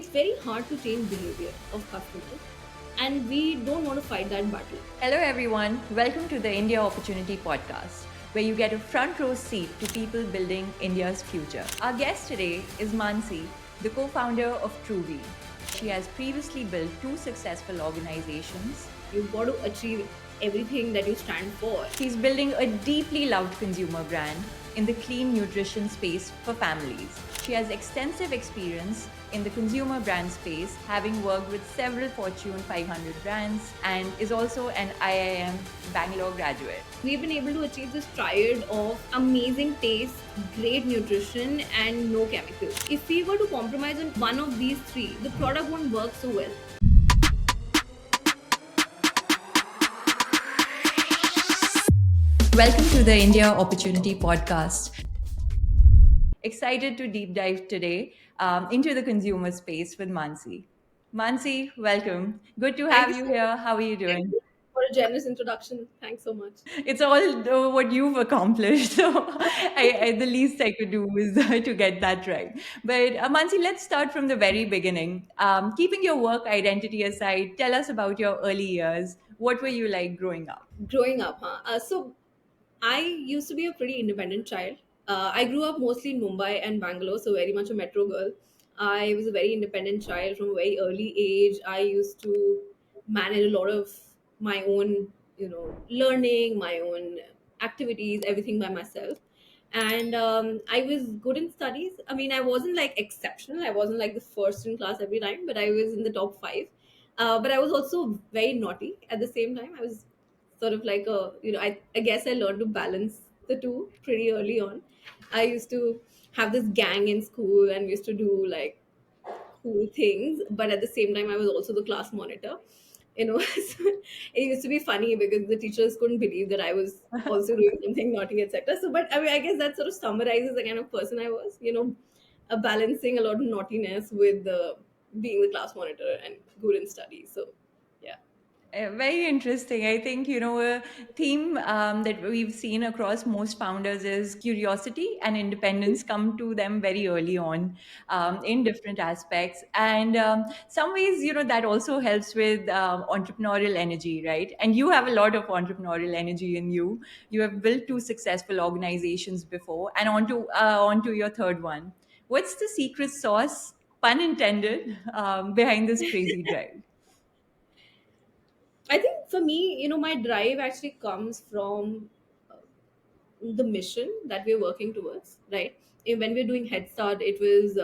it's very hard to change behavior of customers, and we don't want to fight that battle. Hello, everyone. Welcome to the India Opportunity Podcast, where you get a front row seat to people building India's future. Our guest today is Mansi, the co founder of Truvi. She has previously built two successful organizations. You've got to achieve everything that you stand for. She's building a deeply loved consumer brand in the clean nutrition space for families. She has extensive experience in the consumer brand space, having worked with several Fortune 500 brands, and is also an IIM Bangalore graduate. We've been able to achieve this triad of amazing taste, great nutrition, and no chemicals. If we were to compromise on one of these three, the product won't work so well. Welcome to the India Opportunity Podcast. Excited to deep dive today into the consumer space with Mansi. Mansi, welcome. Good to Thank have you you so much. here. How are you Thank doing? you for a generous introduction. Thanks so much. It's all what you've accomplished. So the least I could do is to get that right. But Mansi, let's start from the very beginning. Keeping your work identity aside, tell us about your early years. What were you like growing up? Growing up, huh? So I used to be a pretty independent child. I grew up mostly in Mumbai and Bangalore, so very much a metro girl. I was a very independent child from a very early age. I used to manage a lot of my own, learning, my own activities, everything by myself. And I was good in studies. I mean, I wasn't like exceptional. I wasn't like the first in class every time, but I was in the top five. But I was also very naughty at the same time. I was sort of like I guess I learned to balance the two pretty early on. I used to have this gang in school and we used to do like cool things, but at the same time I was also the class monitor. So it used to be funny because the teachers couldn't believe that I was also doing something naughty, etc. So but I mean, I guess that sort of summarizes the kind of person I was, balancing a lot of naughtiness with being the class monitor and good in studies. So yeah. Very interesting. I think, a theme that we've seen across most founders is curiosity and independence come to them very early on in different aspects. And some ways, that also helps with entrepreneurial energy, right? And you have a lot of entrepreneurial energy in you. You have built two successful organizations before and onto your third one. What's the secret sauce, pun intended, behind this crazy drive? I think for me, my drive actually comes from the mission that we're working towards, right? When we're doing Head Start, it was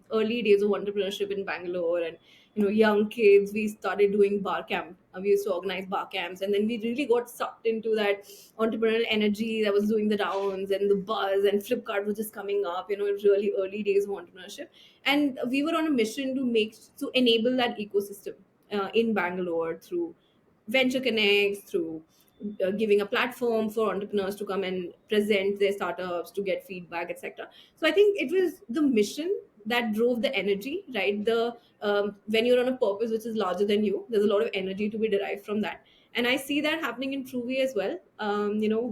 early days of entrepreneurship in Bangalore, and young kids. We started doing bar camp. We used to organize bar camps, and then we really got sucked into that entrepreneurial energy that was doing the rounds and the buzz. And Flipkart was just coming up. It was really early days of entrepreneurship, and we were on a mission to enable that ecosystem in Bangalore through venture connects, through giving a platform for entrepreneurs to come and present their startups to get feedback, etc. So I think it was the mission that drove the energy, right? The When you're on a purpose which is larger than you, there's a lot of energy to be derived from that. And I see that happening in Truvi as well.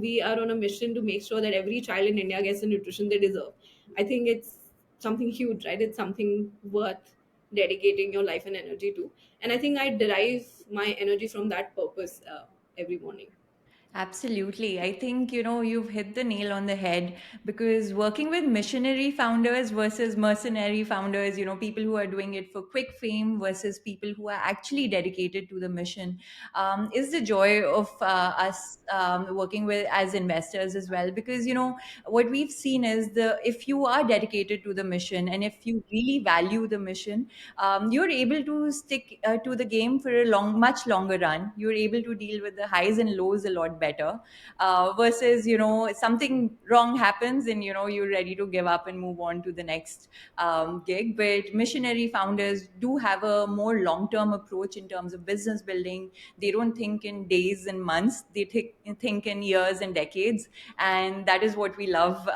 We are on a mission to make sure that every child in India gets the nutrition they deserve. I think it's something huge, right? It's something worth dedicating your life and energy to. And I think I derive my energy from that purpose every morning. Absolutely. I think, you've hit the nail on the head because working with missionary founders versus mercenary founders, people who are doing it for quick fame versus people who are actually dedicated to the mission, is the joy of us working with as investors as well. Because, what we've seen is if you are dedicated to the mission and if you really value the mission, you're able to stick to the game for a much longer run. You're able to deal with the highs and lows a lot better versus something wrong happens and you're ready to give up and move on to the next gig. But missionary founders do have a more long-term approach in terms of business building. They don't think in days and months. They think in years and decades, and that is what we love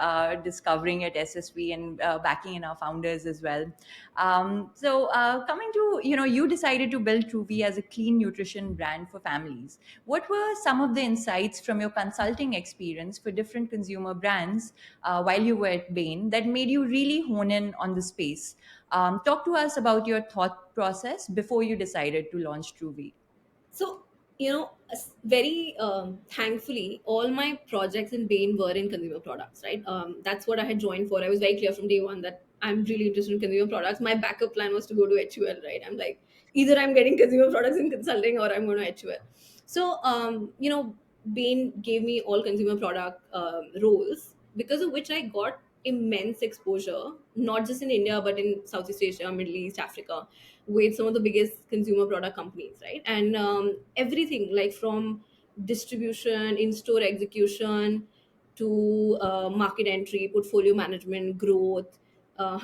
discovering at SSV and backing in our founders as well. Coming to, you decided to build Truvi as a clean nutrition brand for families. What were some of the insights from your consulting experience for different consumer brands while you were at Bain that made you really hone in on the space? Talk to us about your thought process before you decided to launch Truvi. So, very thankfully, all my projects in Bain were in consumer products, right? That's what I had joined for. I was very clear from day one that I'm really interested in consumer products. My backup plan was to go to HUL, right? I'm like, either I'm getting consumer products in consulting or I'm going to HUL. So, Bain gave me all consumer product roles, because of which I got immense exposure, not just in India, but in Southeast Asia, Middle East, Africa, with some of the biggest consumer product companies, right? And everything like from distribution, in-store execution, to market entry, portfolio management, growth,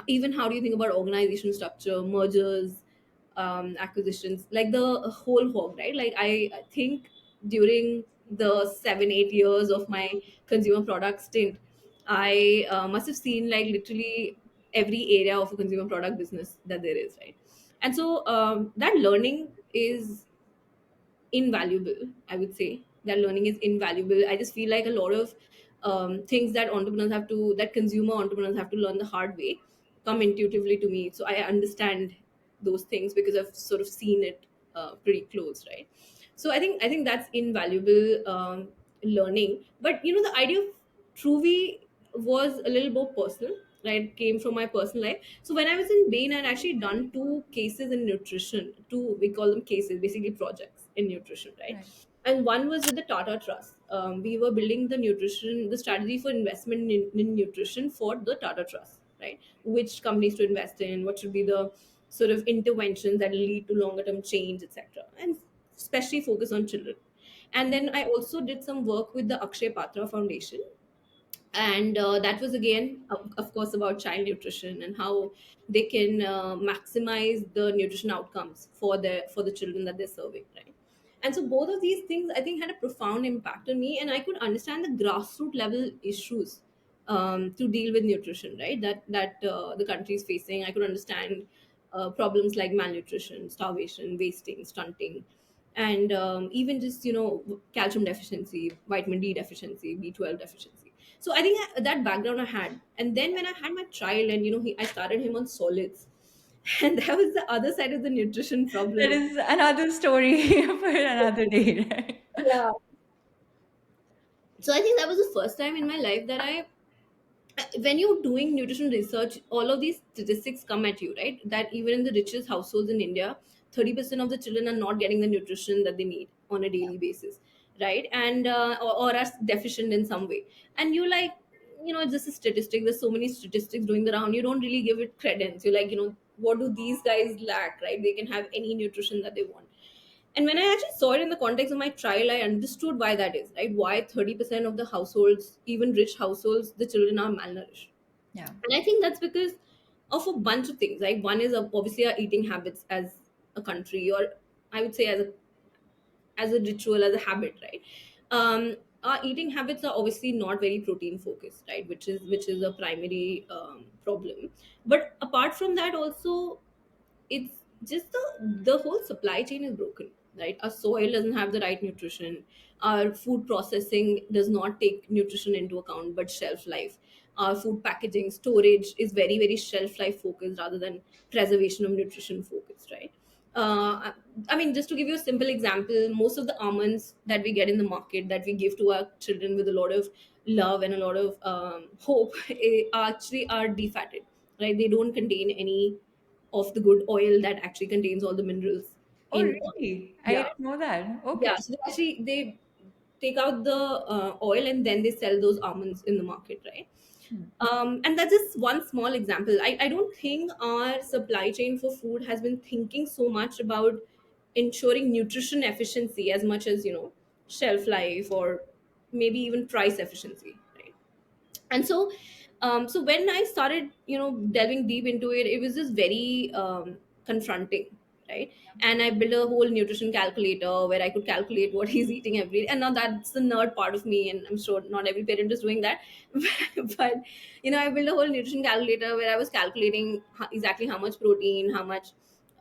even how do you think about organization structure, mergers, acquisitions, like the whole hog, right? Like I think during the 7 8 years of my consumer product stint, I must have seen like literally every area of a consumer product business that there is, right? And so that learning is invaluable. I would say that learning is invaluable. I just feel like a lot of things that consumer entrepreneurs have to learn the hard way come intuitively to me, so I understand those things because I've sort of seen it pretty close, right? So I think that's invaluable learning. But the idea of Truvi was a little more personal, right? Came from my personal life. So when I was in Bain, I'd actually done two cases in nutrition. Two, we call them cases, basically projects in nutrition, right? Right. And one was with the Tata Trust. We were building the strategy for investment in nutrition for the Tata Trust, right? Which companies to invest in, what should be the sort of interventions that lead to longer term change, etc. And especially focus on children. And then I also did some work with the Akshay Patra Foundation, and that was again of course about child nutrition and how they can maximize the nutrition outcomes for the children that they're serving, right? And so both of these things I think had a profound impact on me, and I could understand the grassroots level issues to deal with nutrition, right? That the country is facing. I could understand problems like malnutrition, starvation, wasting, stunting, and even just calcium deficiency, vitamin D deficiency, B12 deficiency. So I think that background I had. And then when I had my child, and I started him on solids, and that was the other side of the nutrition That problem. is another story for another day, right? Yeah. So I think that was the first time in my life that when you're doing nutrition research, all of these statistics come at you, right? That even in the richest households in India, 30% of the children are not getting the nutrition that they need on a daily basis, right? And or are deficient in some way. And you like, it's just a statistic. There's so many statistics doing the round. You don't really give it credence. You're like, what do these guys lack, right? They can have any nutrition that they want. And when I actually saw it in the context of my trial, I understood why that is, right? Why 30% of the households, even rich households, the children are malnourished. Yeah. And I think that's because of a bunch of things, right? One is obviously our eating habits as a country, or I would say as a ritual, as a habit, right? Our eating habits are obviously not very protein focused, right? Which is a primary problem. But apart from that, also it's just the whole supply chain is broken, right? Our soil doesn't have the right nutrition. Our food processing does not take nutrition into account but shelf life. Our food packaging storage is very very shelf life focused rather than preservation of nutrition focused, right? I mean, just to give you a simple example, most of the almonds that we get in the market that we give to our children with a lot of love and a lot of hope actually are defatted, right? They don't contain any of the good oil that actually contains all the minerals Oh, in. really? I Yeah. didn't know that. Okay. Yeah, so they take out the oil and then they sell those almonds in the market, right? Hmm. And that's just one small example. I don't think our supply chain for food has been thinking so much about ensuring nutrition efficiency as much as shelf life, or maybe even price efficiency, right? And so so when I started delving deep into it, it was just very confronting, right? And I built a whole nutrition calculator where I could calculate what he's eating every day. And now that's the nerd part of me, and I'm sure not every parent is doing that. But I built a whole nutrition calculator where I was calculating exactly how much protein, how much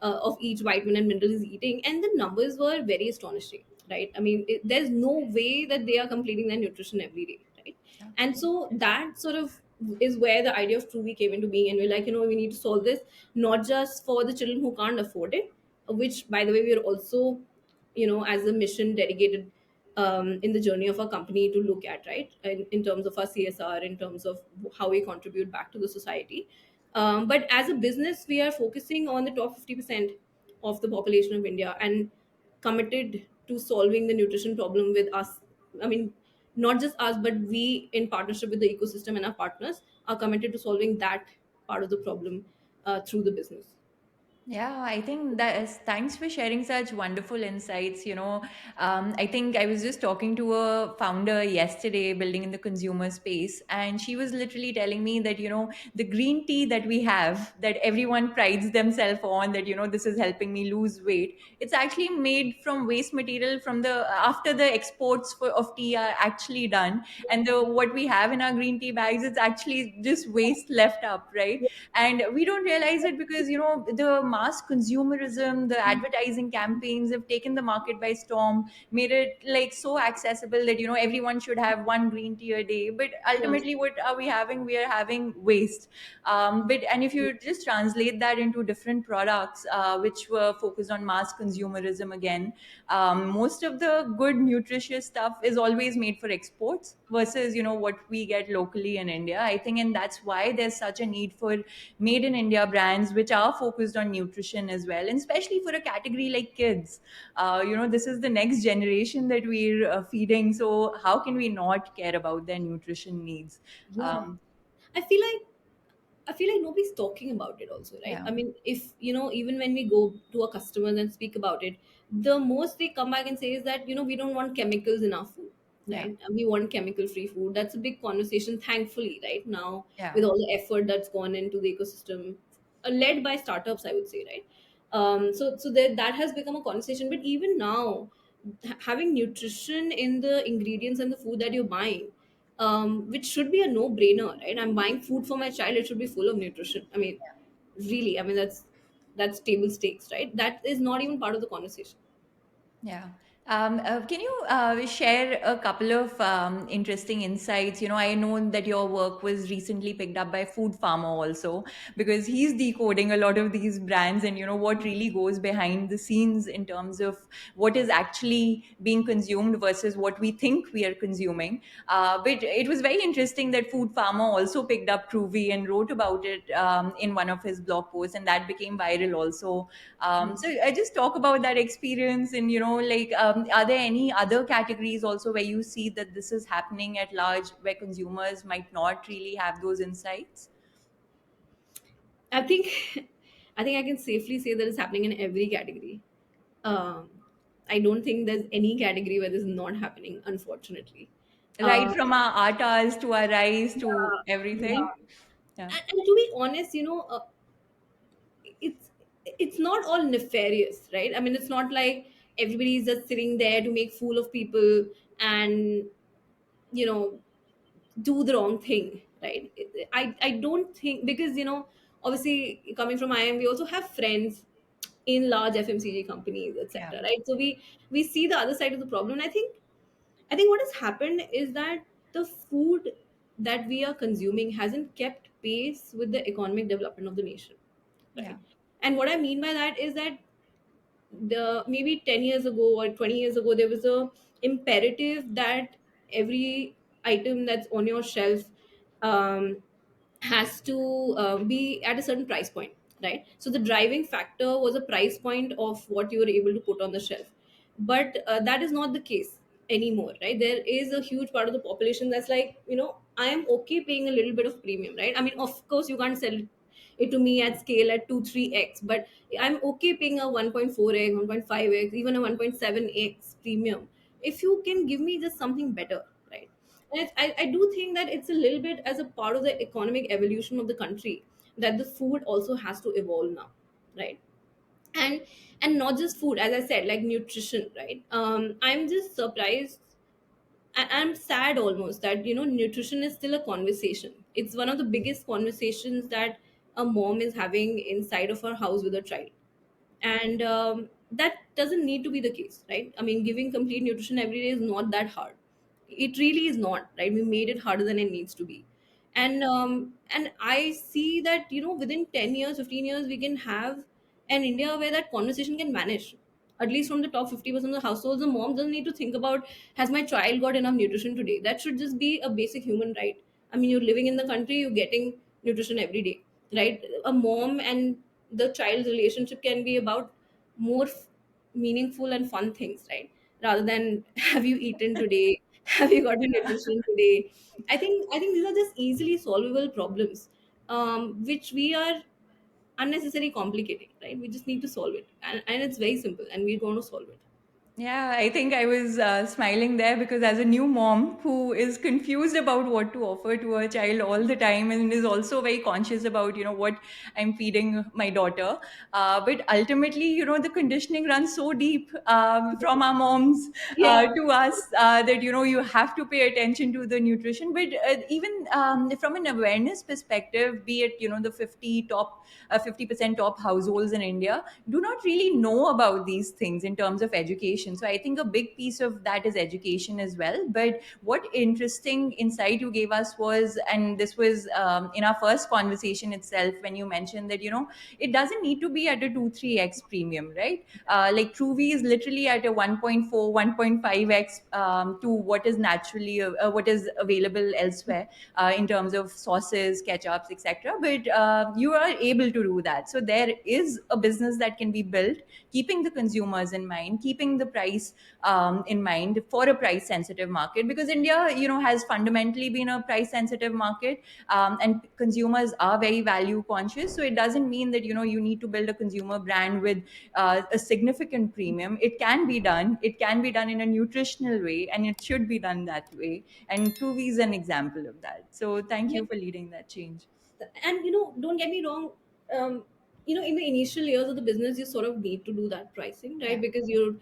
of each vitamin and mineral is eating, and the numbers were very astonishing, right? I mean, there's no way that they are completing their nutrition every day, right? Yeah. And so that sort of is where the idea of Truvi came into being, and we're like, we need to solve this not just for the children who can't afford it, which by the way we are also, as a mission dedicated in the journey of our company to look at, right, in terms of our CSR, in terms of how we contribute back to the society. But as a business, we are focusing on the top 50% of the population of India, and committed to solving the nutrition problem with us. I mean, not just us, but we, in partnership with the ecosystem and our partners, are committed to solving that part of the problem through the business. Yeah, I think that is, thanks for sharing such wonderful insights. I think I was just talking to a founder yesterday building in the consumer space, and she was literally telling me that, the green tea that we have, that everyone prides themselves on, that, this is helping me lose weight. It's actually made from waste material from after the exports of tea are actually done. And what we have in our green tea bags, it's actually just waste left up, right? And we don't realize it because the mass consumerism, the advertising campaigns have taken the market by storm, made it like so accessible that everyone should have one green tea a day, but Yeah. ultimately what are we having? We are having waste. But and if you just translate that into different products, which were focused on mass consumerism again, most of the good nutritious stuff is always made for exports versus what we get locally in India, I think. And that's why there's such a need for made in India brands which are focused on nutrition as well, and especially for a category like kids. This is the next generation that we're feeding, so how can we not care about their nutrition needs? Yeah. um, I feel like I feel like nobody's talking about it also, right? yeah, I mean, if even when we go to our customers and speak about it, the most they come back and say is that, we don't want chemicals in our food, yeah, right? And we want chemical free food. That's a big conversation, thankfully, right now, yeah, with all the effort that's gone into the ecosystem, led by startups, I would say, right? So that has become a conversation. But even now, having nutrition in the ingredients and the food that you're buying, which should be a no-brainer, right? I'm buying food for my child; it should be full of nutrition. I mean, really, I mean that's table stakes, right? That is not even part of the conversation. yeah. Can you share a couple of interesting insights? I know that your work was recently picked up by Food Farmer also, because he's decoding a lot of these brands and what really goes behind the scenes in terms of what is actually being consumed versus what we think we are consuming. But it was very interesting that Food Farmer also picked up Truvi and wrote about it in one of his blog posts, and that became viral also. So I just talk about that experience, and like, are there any other categories also where you see that this is happening at large, where consumers might not really have those insights? I think I think I can safely say that it's happening in every category. Um, I don't think there's any category where this is not happening, unfortunately. Right Uh, from our atas to our rice to yeah, everything. yeah. Yeah, And to be honest, it's it's not all nefarious, right? I mean, it's not like everybody's just sitting there to make fool of people and you know do the wrong thing, right? I don't think, because obviously coming from IIM, we also have friends in large FMCG companies, yeah, etc., right? So we see the other side of the problem. And I think what has happened is that the food that we are consuming hasn't kept pace with the economic development of the nation, yeah, right? And what I mean by that is that the maybe 10 years ago or 20 years ago, there was a imperative that every item that's on your shelf um, has to be at a certain price point, right? So the driving factor was a price point of what you were able to put on the shelf. But that is not the case anymore, right? There is a huge part of the population that's like, I am okay paying a little bit of premium, right? I mean, of course you can't sell it to me at scale at 2 3x, but I'm okay paying a 1.4x, 1.5x, even a 1.7x premium if you can give me just something better, right? And I do think that it's a little bit as a part of the economic evolution of the country, that the food also has to evolve now, right? and not just food, as I said, like nutrition, right? I'm just surprised, I'm sad almost that nutrition is still a conversation. It's one of the biggest conversations that a mom is having inside of her house with her child. And that doesn't need to be the case, right? I mean, giving complete nutrition every day is not that hard. It really is not, right? We made it harder than it needs to be. And I see that within 10 years, 15 years, we can have an India where that conversation can vanish. At least from the top 50% of the households, the mom doesn't need to think about, has my child got enough nutrition today? That should just be a basic human right. I mean, you're living in the country, you're getting nutrition every day, right? A mom and the child's relationship can be about more meaningful and fun things, right? Rather than have you eaten today? Have you gotten nutrition today? I think these are just easily solvable problems, which we are unnecessarily complicating, right? We just need to solve it, and it's very simple, and we're going to solve it. Yeah, I think I was smiling there because as a new mom who is confused about what to offer to her child all the time and is also very conscious about, what I'm feeding my daughter. But ultimately, the conditioning runs so deep from our moms Yeah, to us that, you have to pay attention to the nutrition. But even from an awareness perspective, be it, the 50% top households in India, do not really know about these things in terms of education. So I think a big piece of that is education as well. But what interesting insight you gave us was, and this was in our first conversation itself, when you mentioned that, it doesn't need to be at a 2-3x premium, right? Like Truvi is literally at a 1.4, 1.5x to what is naturally what is available elsewhere in terms of sauces, ketchups, etc. But you are able to do that. So there is a business that can be built, keeping the consumers in mind, keeping the price in mind for a price sensitive market, because India, has fundamentally been a price sensitive market, and consumers are very value conscious. So it doesn't mean that you need to build a consumer brand with a significant premium. It can be done. It can be done in a nutritional way, and it should be done that way. And Tuvi is an example of that. So thank yeah. you for leading that change. And don't get me wrong, um, in the initial years of the business, you sort of need to do that pricing, right? Yeah. Because you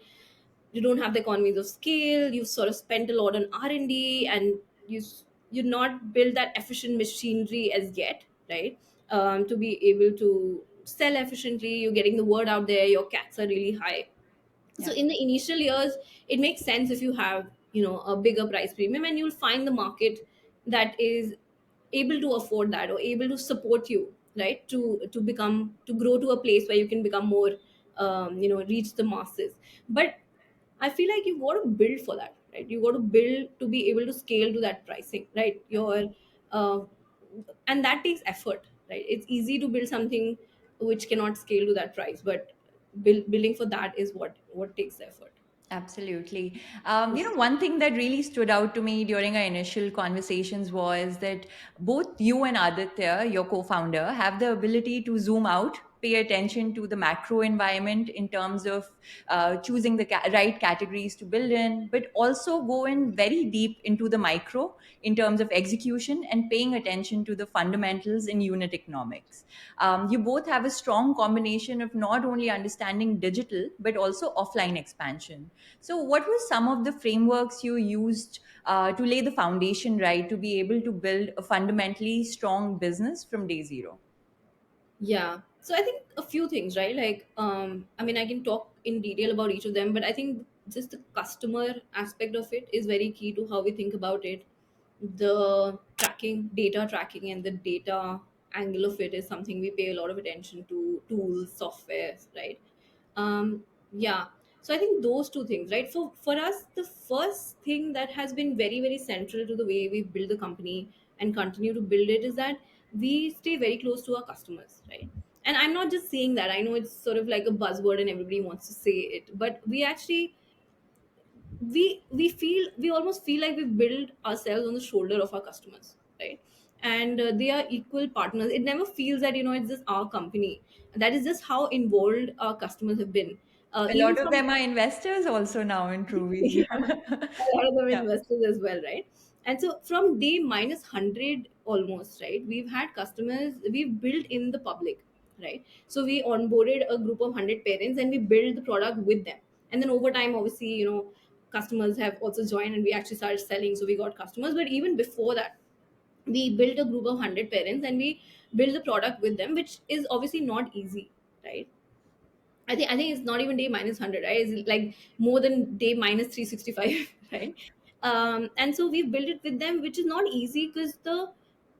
don't have the economies of scale. You've sort of spent a lot on R&D, and you not build that efficient machinery as yet, right? To be able to sell efficiently, you're getting the word out there, your cats are really high. So Yeah. in the initial years, it makes sense if you have a bigger price premium, and you'll find the market that is able to afford that, or able to support you, right? To grow to a place where you can become more, reach the masses. But I feel like you've got to build for that, right? You got to build to be able to scale to that pricing, right? Uh, and that takes effort, right? It's easy to build something which cannot scale to that price, but building for that is what takes effort. Absolutely. One thing that really stood out to me during our initial conversations was that both you and Aditya, your co founder, have the ability to zoom out, pay attention to the macro environment in terms of choosing the right categories to build in, but also go in very deep into the micro in terms of execution and paying attention to the fundamentals in unit economics. You both have a strong combination of not only understanding digital, but also offline expansion. So, what were some of the frameworks you used to lay the foundation right to be able to build a fundamentally strong business from day zero? Yeah. So I think a few things, right? Like, I mean, I can talk in detail about each of them, but I think just the customer aspect of it is very key to how we think about it. The data tracking, and the data angle of it is something we pay a lot of attention to, tools, softwares, right? Yeah. So I think those two things, right? For us, the first thing that has been very, very central to the way we build the company and continue to build it is that we stay very close to our customers, right? And I'm not just saying that. I know it's sort of like a buzzword and everybody wants to say it, but we actually we almost feel like we build ourselves on the shoulder of our customers, right? And they are equal partners. It never feels that it's just our company. That is just how involved our customers have been, A even lot of from them are investors also now in Truvi. yeah, a lot of them Yeah. investors as well, right? And so from day minus 100 almost, right, we've had customers we've built in the public. right? So we onboarded a group of 100 parents and we built the product with them. And then over time, obviously, customers have also joined and we actually started selling, so we got customers. But even before that, we built a group of 100 parents and we built the product with them, which is obviously not easy, right? I think it's not even day minus 100, right? It's like more than day minus 365, right? And so we built it with them, which is not easy because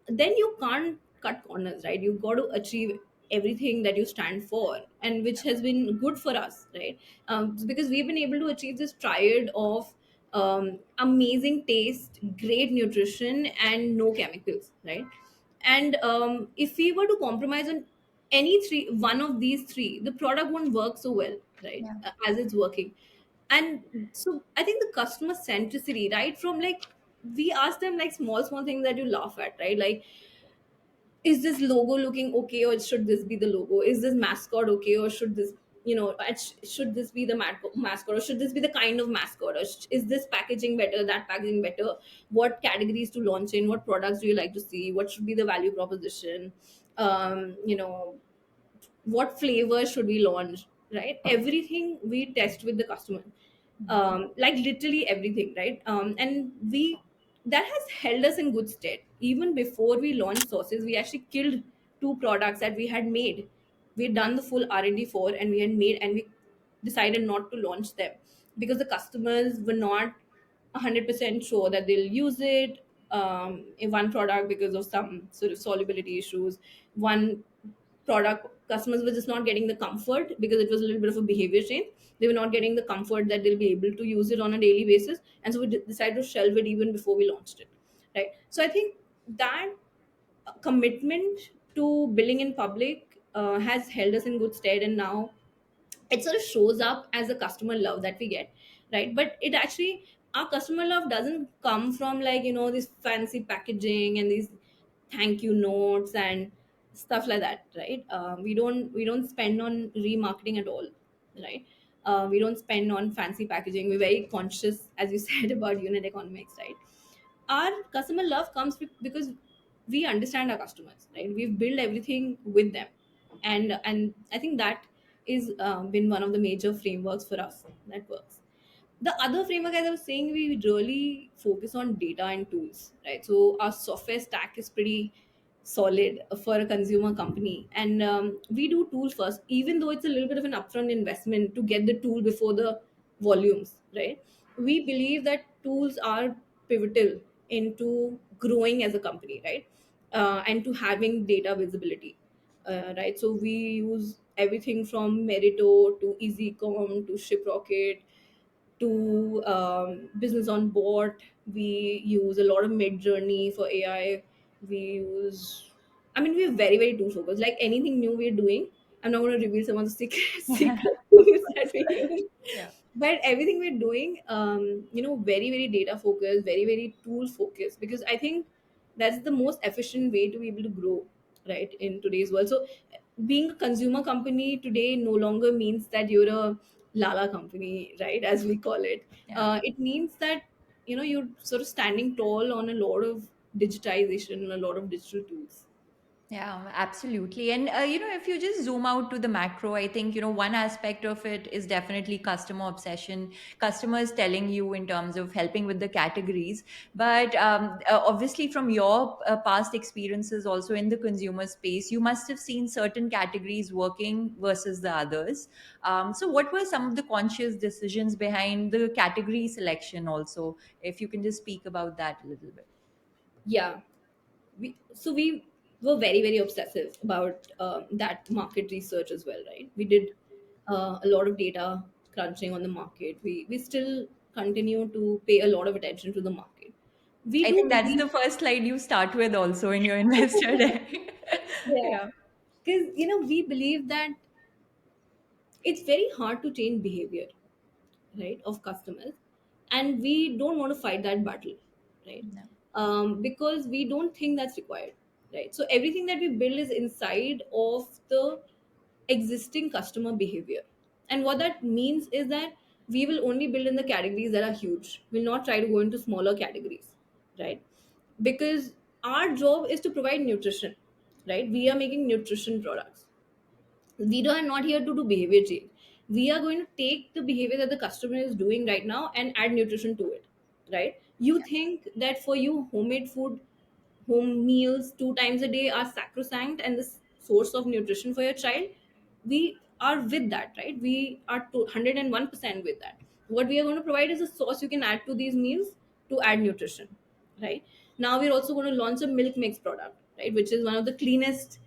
then you can't cut corners, right? You've got to achieve everything that you stand for, and which has been good for us, right? Because we've been able to achieve this triad of amazing taste, great nutrition, and no chemicals, right? And if we were to compromise on any three, one of these three, the product won't work so well, right? Yeah. As it's working. And so I think the customer centricity, right from like, we ask them like small things that you laugh at, right? Like, is this logo looking okay, or should this be the logo? Is this mascot okay, or should this, should this be the mascot, or should this be the kind of mascot, or is this packaging better, that packaging better? What categories to launch in? What products do you like to see? What should be the value proposition? You know, what flavor should we launch, right? Everything we test with the customer, like literally everything, right? And we that has held us in good stead. Even before we launched sauces, we actually killed two products that we had made. We had done the full R&D for, and we had made, and we decided not to launch them because the customers were not 100% sure that they'll use it. In one product, because of some sort of solubility issues. One product, customers were just not getting the comfort because it was a little bit of a behavior change. They were not getting the comfort that they'll be able to use it on a daily basis, and so we decided to shelve it even before we launched it, right? So I think that commitment to billing in public has held us in good stead, and now it sort of shows up as a customer love that we get, right? But it actually, our customer love doesn't come from like, this fancy packaging and these thank you notes and stuff like that, right? We don't spend on remarketing at all, right? We don't spend on fancy packaging. We're very conscious, as you said, about unit economics, right? Our customer love comes because we understand our customers, right? We've built everything with them, and I think that is been one of the major frameworks for us that works. The other framework, as I was saying, we really focus on data and tools, right? So our software stack is pretty solid for a consumer company, and we do tool first, even though it's a little bit of an upfront investment to get the tool before the volumes, right? We believe that tools are pivotal into growing as a company, right? And to having data visibility, right? So we use everything from Merito to EasyCom to ShipRocket to business on board. We use a lot of Mid Journey for AI. We use, I mean, we're very, very tool focused. Like anything new we're doing, I'm not going to reveal some of the secret, secret tools that we use. Yeah. But everything we're doing, very, very data focused, very, very tool focused, because I think that's the most efficient way to be able to grow, right, in today's world. So being a consumer company today no longer means that you're a lala company, right, as we call it. Yeah. It means that you're sort of standing tall on a lot of digitization, a lot of digital tools. Yeah, absolutely. And, if you just zoom out to the macro, I think, one aspect of it is definitely customer obsession, customers telling you in terms of helping with the categories. But obviously, from your past experiences also in the consumer space, you must have seen certain categories working versus the others. So, what were some of the conscious decisions behind the category selection also? If you can just speak about that a little bit. Yeah, we were very, very obsessive about that market research as well, right? We did a lot of data crunching on the market. We still continue to pay a lot of attention to the market. We I do think that's believe. the first slide you start with also in your investor deck. Yeah, Yeah. because we believe that it's very hard to change behavior, right, of customers, and we don't want to fight that battle, right? No. Because we don't think that's required, right? So everything that we build is inside of the existing customer behavior. And what that means is that we will only build in the categories that are huge. We'll not try to go into smaller categories, right? Because our job is to provide nutrition, right? We are making nutrition products. We are not here to do behavior change. We are going to take the behavior that the customer is doing right now and add nutrition to it, right? You think that for you, homemade food, home meals 2 times a day are sacrosanct and the source of nutrition for your child. We are with that, right? We are 101% with that. What we are going to provide is a sauce you can add to these meals to add nutrition, right? Now we're also going to launch a milk mix product, right, which is one of the cleanest,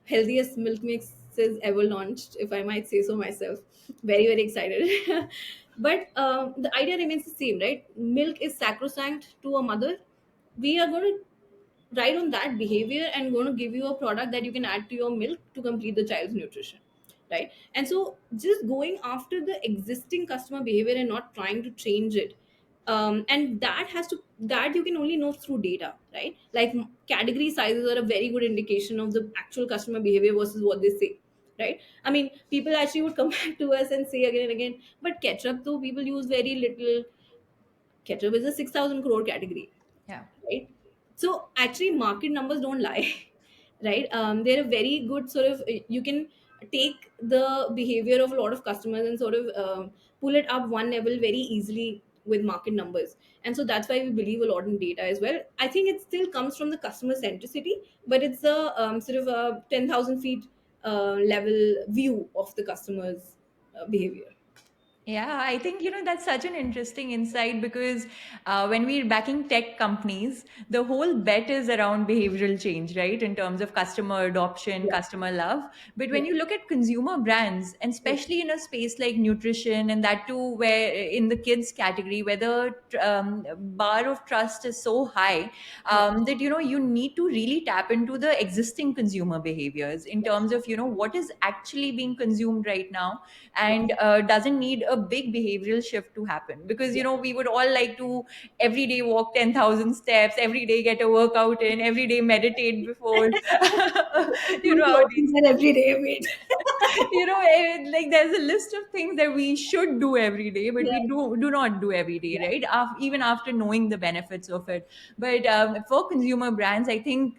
healthiest milk mixes ever launched, if I might say so myself. Very, very excited. But the idea remains the same, right? Milk is sacrosanct to a mother. We are going to ride on that behavior and going to give you a product that you can add to your milk to complete the child's nutrition, right? And so just going after the existing customer behavior and not trying to change it, and that you can only know through data, right? Like category sizes are a very good indication of the actual customer behavior versus what they say, right? I mean, people actually would come back to us and say again and again, but ketchup though people use very little. Ketchup is a 6,000 crore category, Yeah. right? So actually, market numbers don't lie, right? They're a very good sort of, you can take the behavior of a lot of customers and sort of pull it up one level very easily with market numbers. And so that's why we believe a lot in data as well. I think it still comes from the customer centricity, but it's a sort of a 10,000 feet level view of the customer's behavior. Yeah, I think, that's such an interesting insight because when we're backing tech companies, the whole bet is around behavioral change, right? In terms of customer adoption, Yeah, customer love. But when yeah, you look at consumer brands, and yeah, especially in a space like nutrition, and that too, where in the kids category, where the bar of trust is so high, yeah, that, you need to really tap into the existing consumer behaviors in terms of, what is actually being consumed right now, yeah, and doesn't need a big behavioral shift to happen, because yeah. we would all like to every day walk 10,000 steps, every day get a workout in, every day meditate before Who's how watching these that every day, mate? like there's a list of things that we should do every day, but Yeah, we do not do every day, yeah, right? Even after knowing the benefits of it. But for consumer brands, I think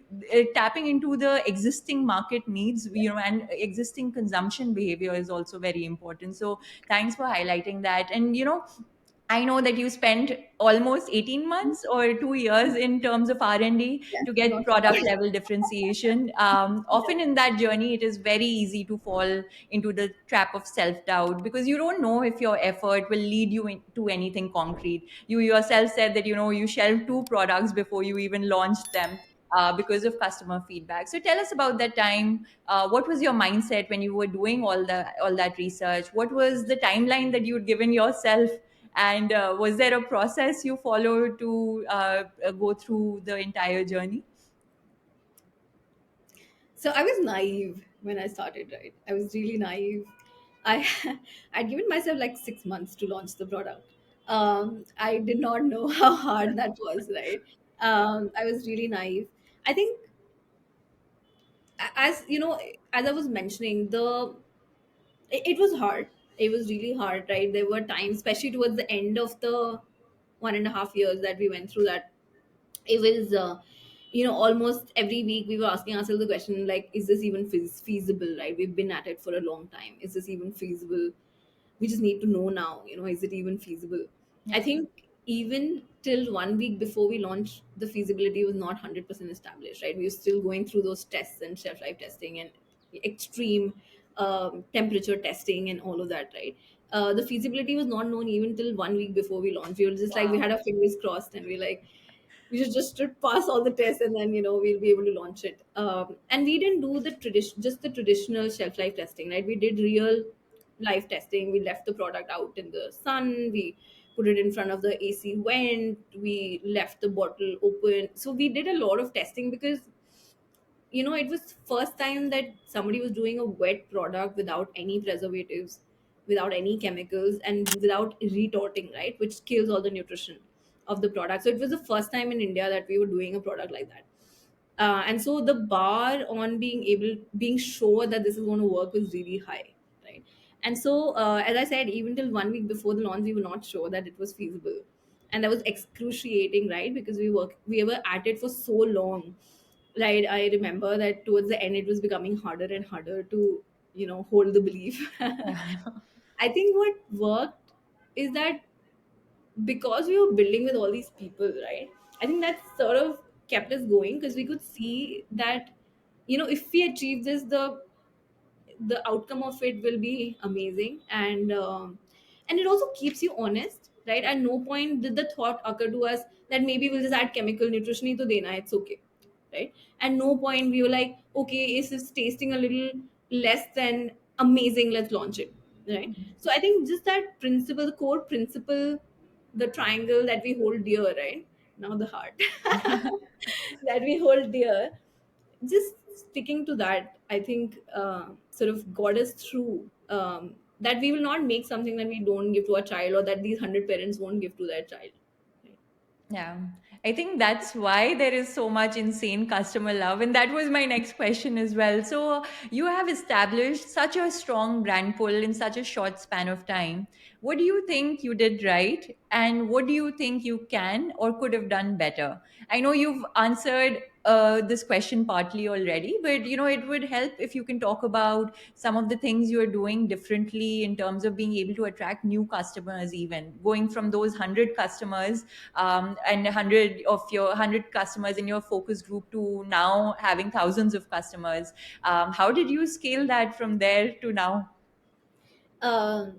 tapping into the existing market needs, and existing consumption behavior is also very important. So thanks for highlighting that. And I know that you spent almost 18 months or 2 years in terms of R&D yeah. to Not get so product good. level differentiation. Often in that journey, it is very easy to fall into the trap of self doubt, because you don't know if your effort will lead you to anything concrete. You yourself said that you shelved two products before you even launched them. Because of customer feedback. So tell us about that time. What was your mindset when you were doing all that research? What was the timeline that you'd given yourself, and was there a process you followed to go through the entire journey? So I was naive when I started, right? I was really naive. I I'd given myself like 6 months to launch the product. I did not know how hard that was, right? I was really naive. I think, as you know, as I was mentioning, it was hard. It was really hard, right? There were times, especially towards the end of the 1.5 years that we went through that. It was almost every week we were asking ourselves the question, like, is this even feasible, right? We've been at it for a long time. Is this even feasible? We just need to know now, is it even feasible? I Yeah. think even till 1 week before we launched, the feasibility was not 100% established, right? We were still going through those tests and shelf life testing and extreme temperature testing and all of that, right? The feasibility was not known even till 1 week before we launched. We were just like, we Wow. had our fingers crossed and we like, we should just pass all the tests and then we'll be able to launch it. And we didn't do the traditional shelf life testing, right? We did real life testing. We left the product out in the sun. We put it in front of the AC vent. We left the bottle open. So we did a lot of testing because it was first time that somebody was doing a wet product without any preservatives, without any chemicals, and without retorting, right, which kills all the nutrition of the product. So it was the first time in India that we were doing a product like that. And so the bar on being sure that this is going to work was really high, right? And so as I said, even till 1 week before the launch we were not sure that it was feasible. And that was excruciating, right? Because we were at it for so long, right? I remember that towards the end it was becoming harder and harder to hold the belief. Yeah. I think what worked is that because we were building with all these people, right? I think that sort of kept us going because we could see that, if we achieve this, the outcome of it will be amazing. And it also keeps you honest, right? At no point did the thought occur to us that maybe we'll just add chemical nutrition to dena, it's okay, right? At no point we were like, okay, is this tasting a little less than amazing, let's launch it, right? So I think just that principle, the core principle, the triangle that we hold dear, right? Now the heart that we hold dear, just sticking to that, I think sort of got us through, that we will not make something that we don't give to our child, or that these 100 parents won't give to their child, right? Yeah, I think that's why there is so much insane customer love. And that was my next question as well. So, you have established such a strong brand pull in such a short span of time. What do you think you did right? And what do you think you can or could have done better? I know you've answered this question partly already, but it would help if you can talk about some of the things you're doing differently in terms of being able to attract new customers, even going from those 100 customers and 100 customers in your focus group to now having thousands of customers. How did you scale that from there to now? um,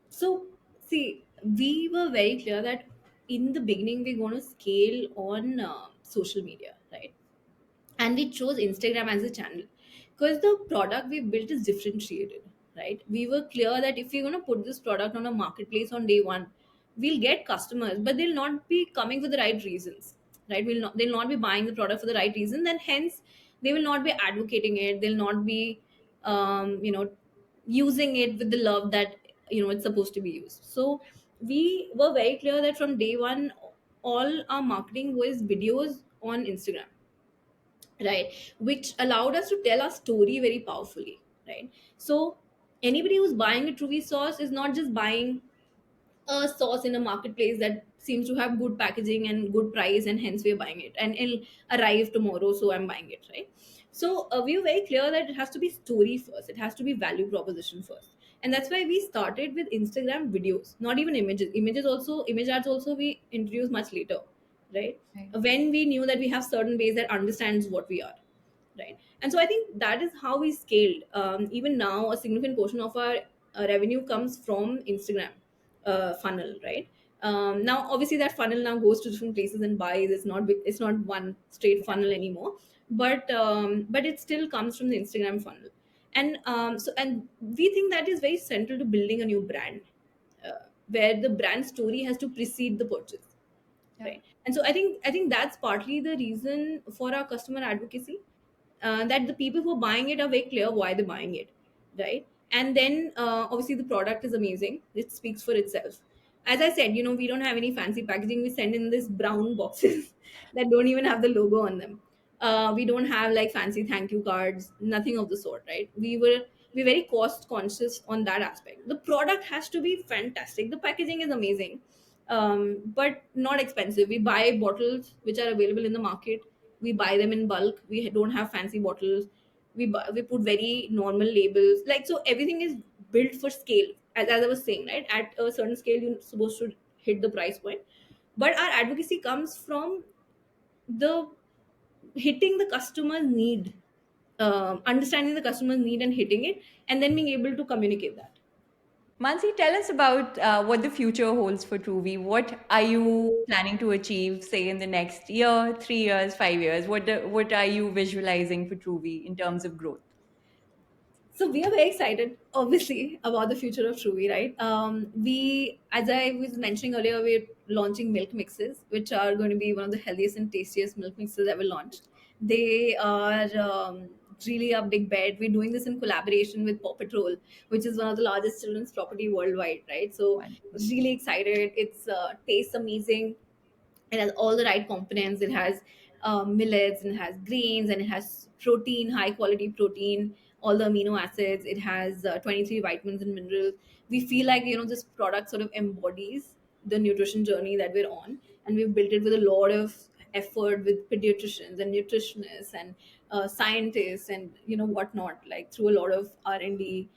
so see, we were very clear that in the beginning we're going to scale on social media, right? And we chose Instagram as a channel because the product we built is differentiated, right? We were clear that if we're going to put this product on a marketplace on day one, we'll get customers, but they'll not be coming for the right reasons, right? They'll not be buying the product for the right reason, then hence they will not be advocating it, they'll not be using it with the love that it's supposed to be used. So we were very clear that from day one, all our marketing was videos on Instagram, right? Which allowed us to tell our story very powerfully, right? So anybody who's buying a Truvi sauce is not just buying a sauce in a marketplace that seems to have good packaging and good price, and hence we're buying it and it'll arrive tomorrow, so I'm buying it, right? So we were very clear that it has to be story first, it has to be value proposition first, and that's why we started with Instagram videos, not even images also, image ads also we introduced much later, right? Right. When we knew that we have certain ways that understands what we are, right? And so I think that is how we scaled. Even now a significant portion of our revenue comes from Instagram funnel, right? Now obviously that funnel now goes to different places and buys, it's not one straight funnel anymore, but it still comes from the Instagram funnel. And we think that is very central to building a new brand, where the brand story has to precede the purchase, Yeah. right? And so I think that's partly the reason for our customer advocacy, that the people who are buying it are very clear why they're buying it, right? And then obviously the product is amazing, it speaks for itself. As I said, we don't have any fancy packaging, we send in this brown boxes that don't even have the logo on them. We don't have like fancy thank you cards, nothing of the sort, right? We're very cost conscious on that aspect. The product has to be fantastic, the packaging is amazing, but not expensive. We buy bottles which are available in the market, we buy them in bulk, we don't have fancy bottles, we put very normal labels, like, so everything is built for scale. As I was saying, right, at a certain scale you're supposed to hit the price point, but our advocacy comes from the hitting the customer's need, understanding the customer's need and hitting it, and then being able to communicate that. Mansi, tell us about what the future holds for Truvi. What are you planning to achieve, say, in the next year, 3 years, 5 years? What are you visualizing for Truvi in terms of growth? So we are very excited, obviously, about the future of Truvi, right? As I was mentioning earlier, we're launching milk mixes, which are going to be one of the healthiest and tastiest milk mixes ever launched. They are really a big bet. We're doing this in collaboration with Paw Patrol, which is one of the largest children's property worldwide, right? So Wonderful. really excited. It's tastes amazing, it has all the right components, it has millets, and it has grains, and it has protein, high quality protein, all the amino acids, it has 23 vitamins and minerals. We feel like this product sort of embodies the nutrition journey that we're on, and we've built it with a lot of effort with pediatricians and nutritionists and scientists and whatnot, like through a lot of R&D,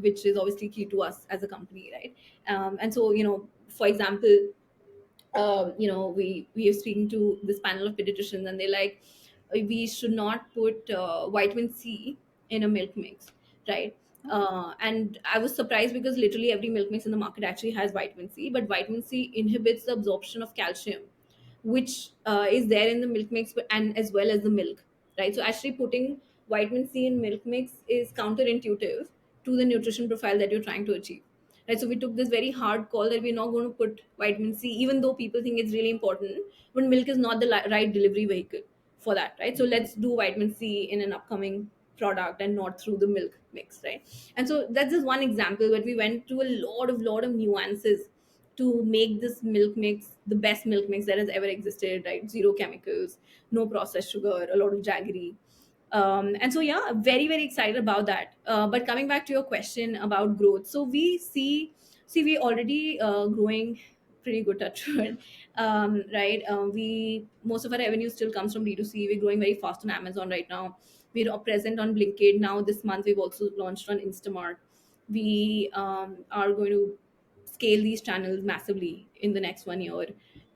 which is obviously key to us as a company, right? And so, for example, we are speaking to this panel of pediatricians, and they're like, we should not put vitamin C in a milk mix, right? And I was surprised because literally every milk mix in the market actually has vitamin C, but vitamin C inhibits the absorption of calcium, which is there in the milk mix, and as well as the milk, right? So actually putting vitamin C in milk mix is counterintuitive to the nutrition profile that you're trying to achieve, right? So we took this very hard call that we're not going to put vitamin C, even though people think it's really important, but milk is not the right delivery vehicle for that, right? So let's do vitamin C in an upcoming product and not through the milk mix, right? And so that's just one example, but we went to a lot of nuances to make this milk mix the best milk mix that has ever existed, right? Zero chemicals, no processed sugar, a lot of jaggery. And so yeah, very very excited about that. But coming back to your question about growth, so we see we already growing pretty good, touch wood. Right, we most of our revenue still comes from D2C. We're growing very fast on Amazon right now. We're present on Blinkit now. This month we've also launched on Instamart. We are going to scale these channels massively in the next 1 year.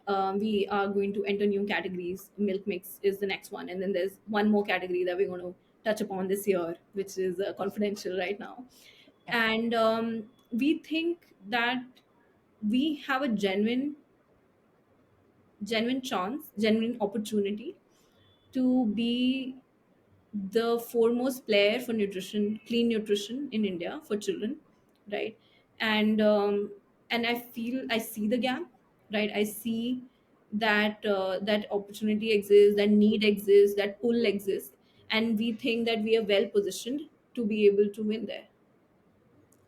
We are going to enter new categories. Milk mix is the next one, and then there's one more category that we're going to touch upon this year, which is confidential right now. Yeah. And we think that we have a genuine chance, genuine opportunity to be the foremost player for nutrition, clean nutrition in India for children, right? And I see the gap, right? I see that that opportunity exists, that need exists, that pull exists, and we think that we are well positioned to be able to win there.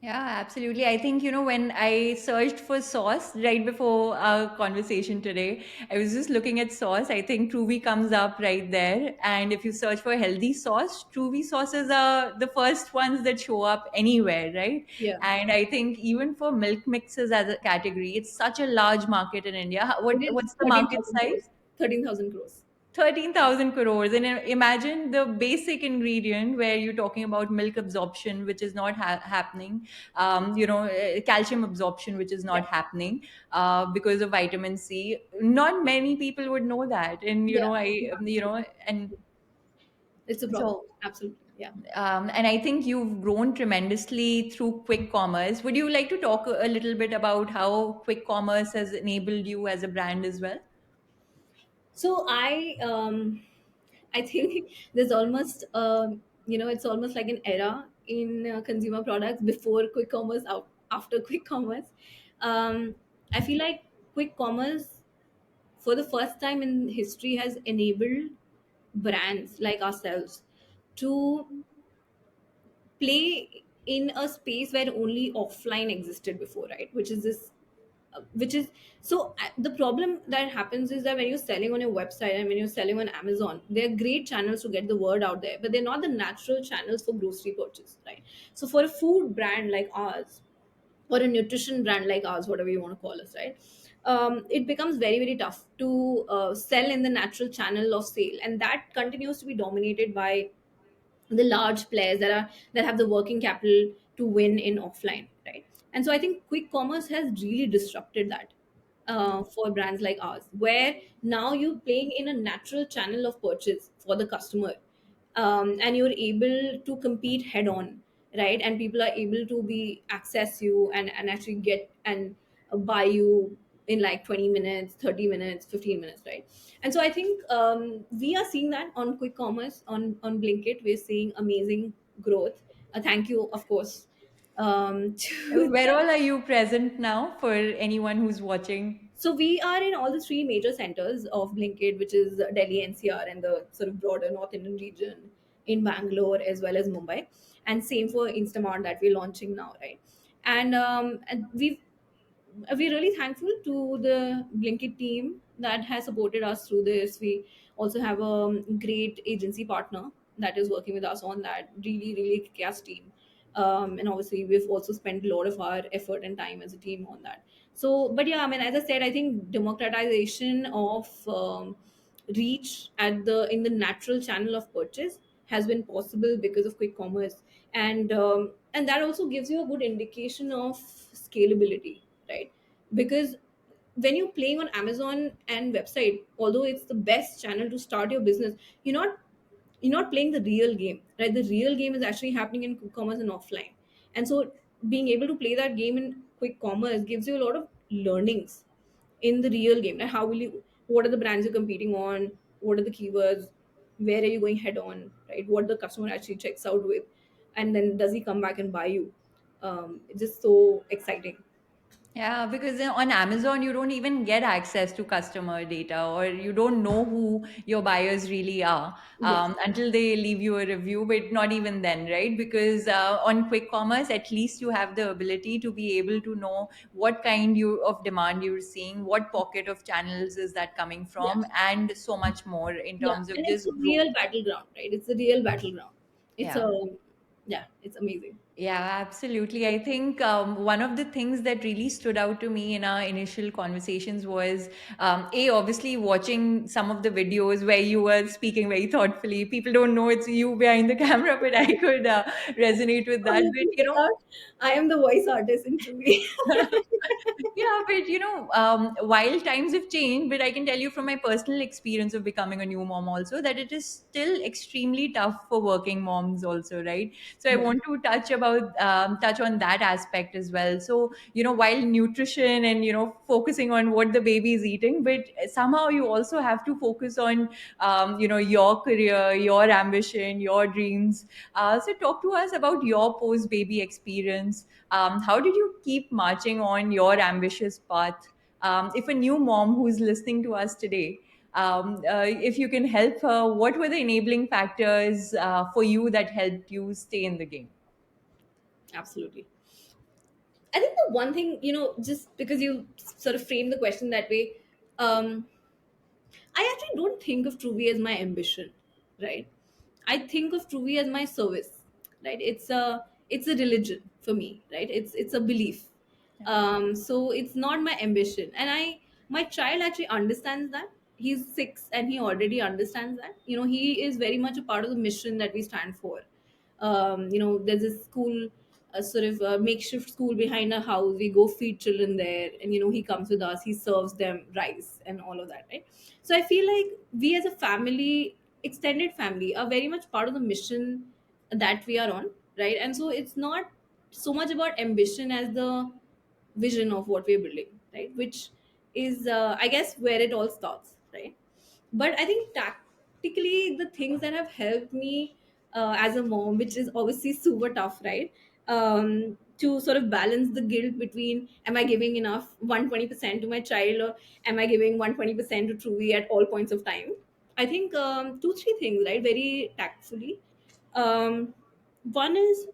Yeah, absolutely. I think, when I searched for sauce right before our conversation today, I was just looking at sauce. I think Truvy comes up right there. And if you search for healthy sauce, Truvy sauces are the first ones that show up anywhere, right? Yeah, And I think even for milk mixes as a category, it's such a large market in India. it is What's the market 13,000 crores. size? 13,000 crores. 13,000 crores. And imagine the basic ingredient where you're talking about milk absorption, which is not happening, calcium absorption, which is Yeah, not happening because of vitamin C. Not many people would know that. And, yeah, and it's a problem. so, Absolutely, yeah. and I think you've grown tremendously through quick commerce. Would you like to talk a little bit about how quick commerce has enabled you as a brand as well? So I think there's almost it's almost like an era in consumer products before quick commerce, after quick commerce. I feel like quick commerce for the first time in history has enabled brands like ourselves to play in a space where only offline existed before, right? Which is so the problem that happens is that when you're selling on your website and when you're selling on Amazon, they're great channels to get the word out there, but they're not the natural channels for grocery purchase, right? So for a food brand like ours, or a nutrition brand like ours, whatever you want to call us, right? It becomes very very tough to sell in the natural channel of sale, and that continues to be dominated by the large players that have the working capital to win in offline, right? And so I think quick commerce has really disrupted that for brands like ours, where now you're playing in a natural channel of purchase for the customer, and you're able to compete head on, right? And people are able to be access you and actually get and buy you in like 20 minutes, 30 minutes, 15 minutes, right? And so I think we are seeing that on quick commerce, on Blinkit. We're seeing amazing growth. Thank you, of course, to Where them. all are you present now for anyone who's watching? So we are in all the three major centers of Blinkit, which is Delhi NCR and the sort of broader North Indian region, in Bangalore as well as Mumbai, and same for Instamart that we're launching now, right? And we're really thankful to the Blinkit team that has supported us through this. We also have a great agency partner that is working with us on that. Really, really kick-ass team. And obviously, we've also spent a lot of our effort and time as a team on that. So, but yeah, I mean, as I said, I think democratization of reach at the in the natural channel of purchase has been possible because of quick commerce. And that also gives you a good indication of scalability, right? Because when you're playing on Amazon and website, although it's the best channel to start your business, you're not you're not playing the real game, right? The real game is actually happening in quick commerce and offline. And so being able to play that game in quick commerce gives you a lot of learnings in the real game. Like how will you, what are the brands you're competing on, what are the keywords, where are you going head on, right? What the customer actually checks out with, and then does he come back and buy you? It's just so exciting. Yeah, because on Amazon, you don't even get access to customer data, or you don't know who your buyers really are Yes. until they leave you a review, but not even then, right? Because on quick commerce, at least you have the ability to be able to know what kind of demand you're seeing, what pocket of channels is that coming Yeah. from, and so much more in Yeah. terms of And it's just a real battleground, right? It's a real battleground. It's yeah. a, yeah, it's amazing. Yeah, absolutely. I think one of the things that really stood out to me in our initial conversations was obviously watching some of the videos where you were speaking very thoughtfully. People don't know it's you behind the camera, but I could resonate with that. But, Honestly, Siddharth, I am the voice artist in Chewy. yeah, but while times have changed, but I can tell you from my personal experience of becoming a new mom also that it is still extremely tough for working moms also, right? So I Yeah. want to touch on that aspect as well. So while nutrition and focusing on what the baby is eating, but somehow you also have to focus on your career, your ambition, your dreams. So talk to us about your post baby experience. How did you keep marching on your ambitious path? If a new mom who's listening to us today, if you can help her, what were the enabling factors for you that helped you stay in the game? Absolutely. I think the one thing, just because you sort of frame the question that way, um, I actually don't think of Truby as my ambition, right? I think of Truby as my service, right? It's a religion for me, right? It's a belief. Yeah. So it's not my ambition, and my child actually understands that. He's 6 and he already understands that. He is very much a part of the mission that we stand for. There's a school, a sort of a makeshift school behind our house. We go feed children there, and he comes with us. He serves them rice and all of that, right? So I feel like we as a family, extended family, are very much part of the mission that we are on, right? And so it's not so much about ambition as the vision of what we're building, right? Which is, I guess, where it all starts, right? But I think tactically, the things that have helped me as a mom, which is obviously super tough, right? To sort of balance the guilt between, am I giving enough 120% to my child, or am I giving 120% to Truly at all points of time? I think two, three things, right? Very tactfully. Um, One is,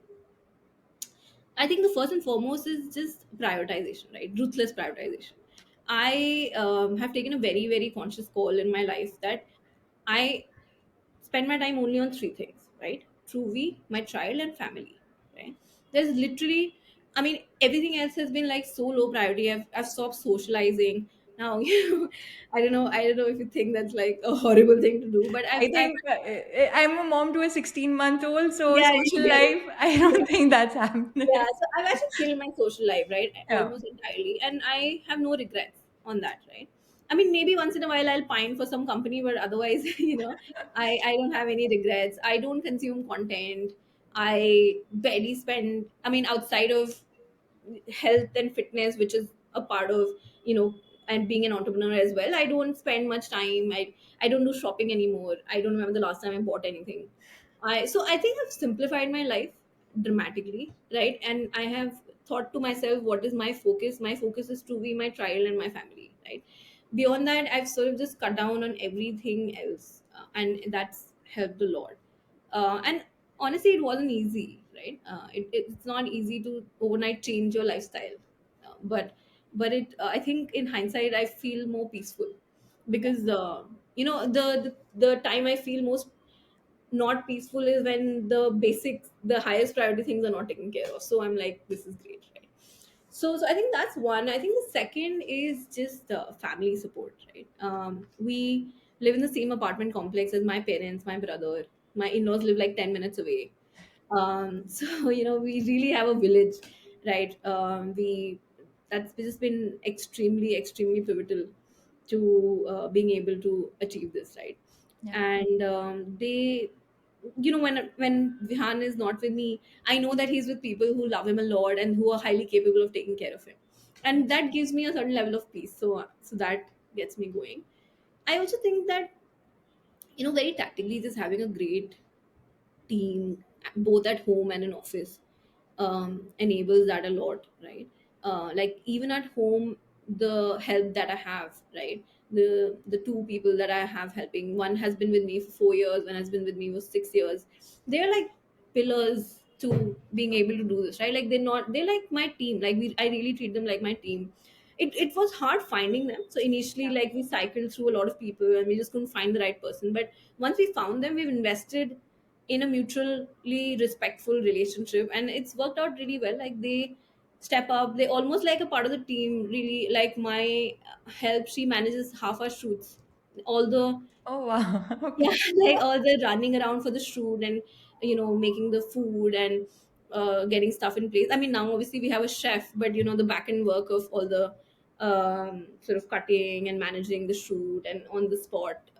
I think the first and foremost is just prioritization, right? Ruthless prioritization. I have taken a very, very conscious call in my life that I spend my time only on three things, right? Truvi, my child, and family, right? There's literally, I mean, everything else has been like so low priority. I've stopped socializing now. I don't know if you think that's like a horrible thing to do, but I I've think I'm a mom to a 16-month-old, so yeah, you social get it. life, I don't think that's Yeah, happening. so I've actually killed my social life, right? Yeah. Almost entirely. And I have no regrets on that, right? I mean, maybe once in a while I'll pine for some company, but otherwise, I don't have any regrets. I don't consume content. I barely spend, I mean, outside of health and fitness, which is a part of, you know, and being an entrepreneur as well, I don't spend much time. I don't do shopping anymore. I don't remember the last time I bought anything. I think I've simplified my life dramatically, right? And I have thought to myself, what is my focus? My focus is to be my child and my family, right? Beyond that, I've sort of just cut down on everything else, and that's helped a lot. And honestly, it wasn't easy, right? It's not easy to overnight change your lifestyle, but I think in hindsight, I feel more peaceful because the time I feel most not peaceful is when the basics, the highest priority things are not taken care of. So I'm like, this is great, right? So I think that's one. I think the second is just family support, right? We live in the same apartment complex as my parents, my brother. My in-laws live like 10 minutes away. So we really have a village, right? We That's just been extremely pivotal to being able to achieve this, right? Yeah. And they when Vihan is not with me, I know that he's with people who love him a lot and who are highly capable of taking care of him, Yeah. and that gives me a certain level of peace. So that gets me going. I also think that very tactically, just having a great team both at home and in office enables that a lot, right? Like even at home, the help that I have, right? The two people that I have helping, one has been with me for 4 years, one has been with me for 6 years. They're like pillars to being able to do this, right? Like they're like my team. Like I really treat them like my team. It was hard finding them. So initially, like, we cycled through a lot of people and we just couldn't find the right person. But once we found them, we've invested in a mutually respectful relationship, and it's worked out really well. Like, they step up, they almost like a part of the team, really. Like, my help, she manages half our shoots, all the Oh wow. yeah, Okay. like all the running around for the shoot, and making the food, and getting stuff in place. I mean, now obviously we have a chef, but the back end work of all the sort of cutting and managing the shoot and on the spot,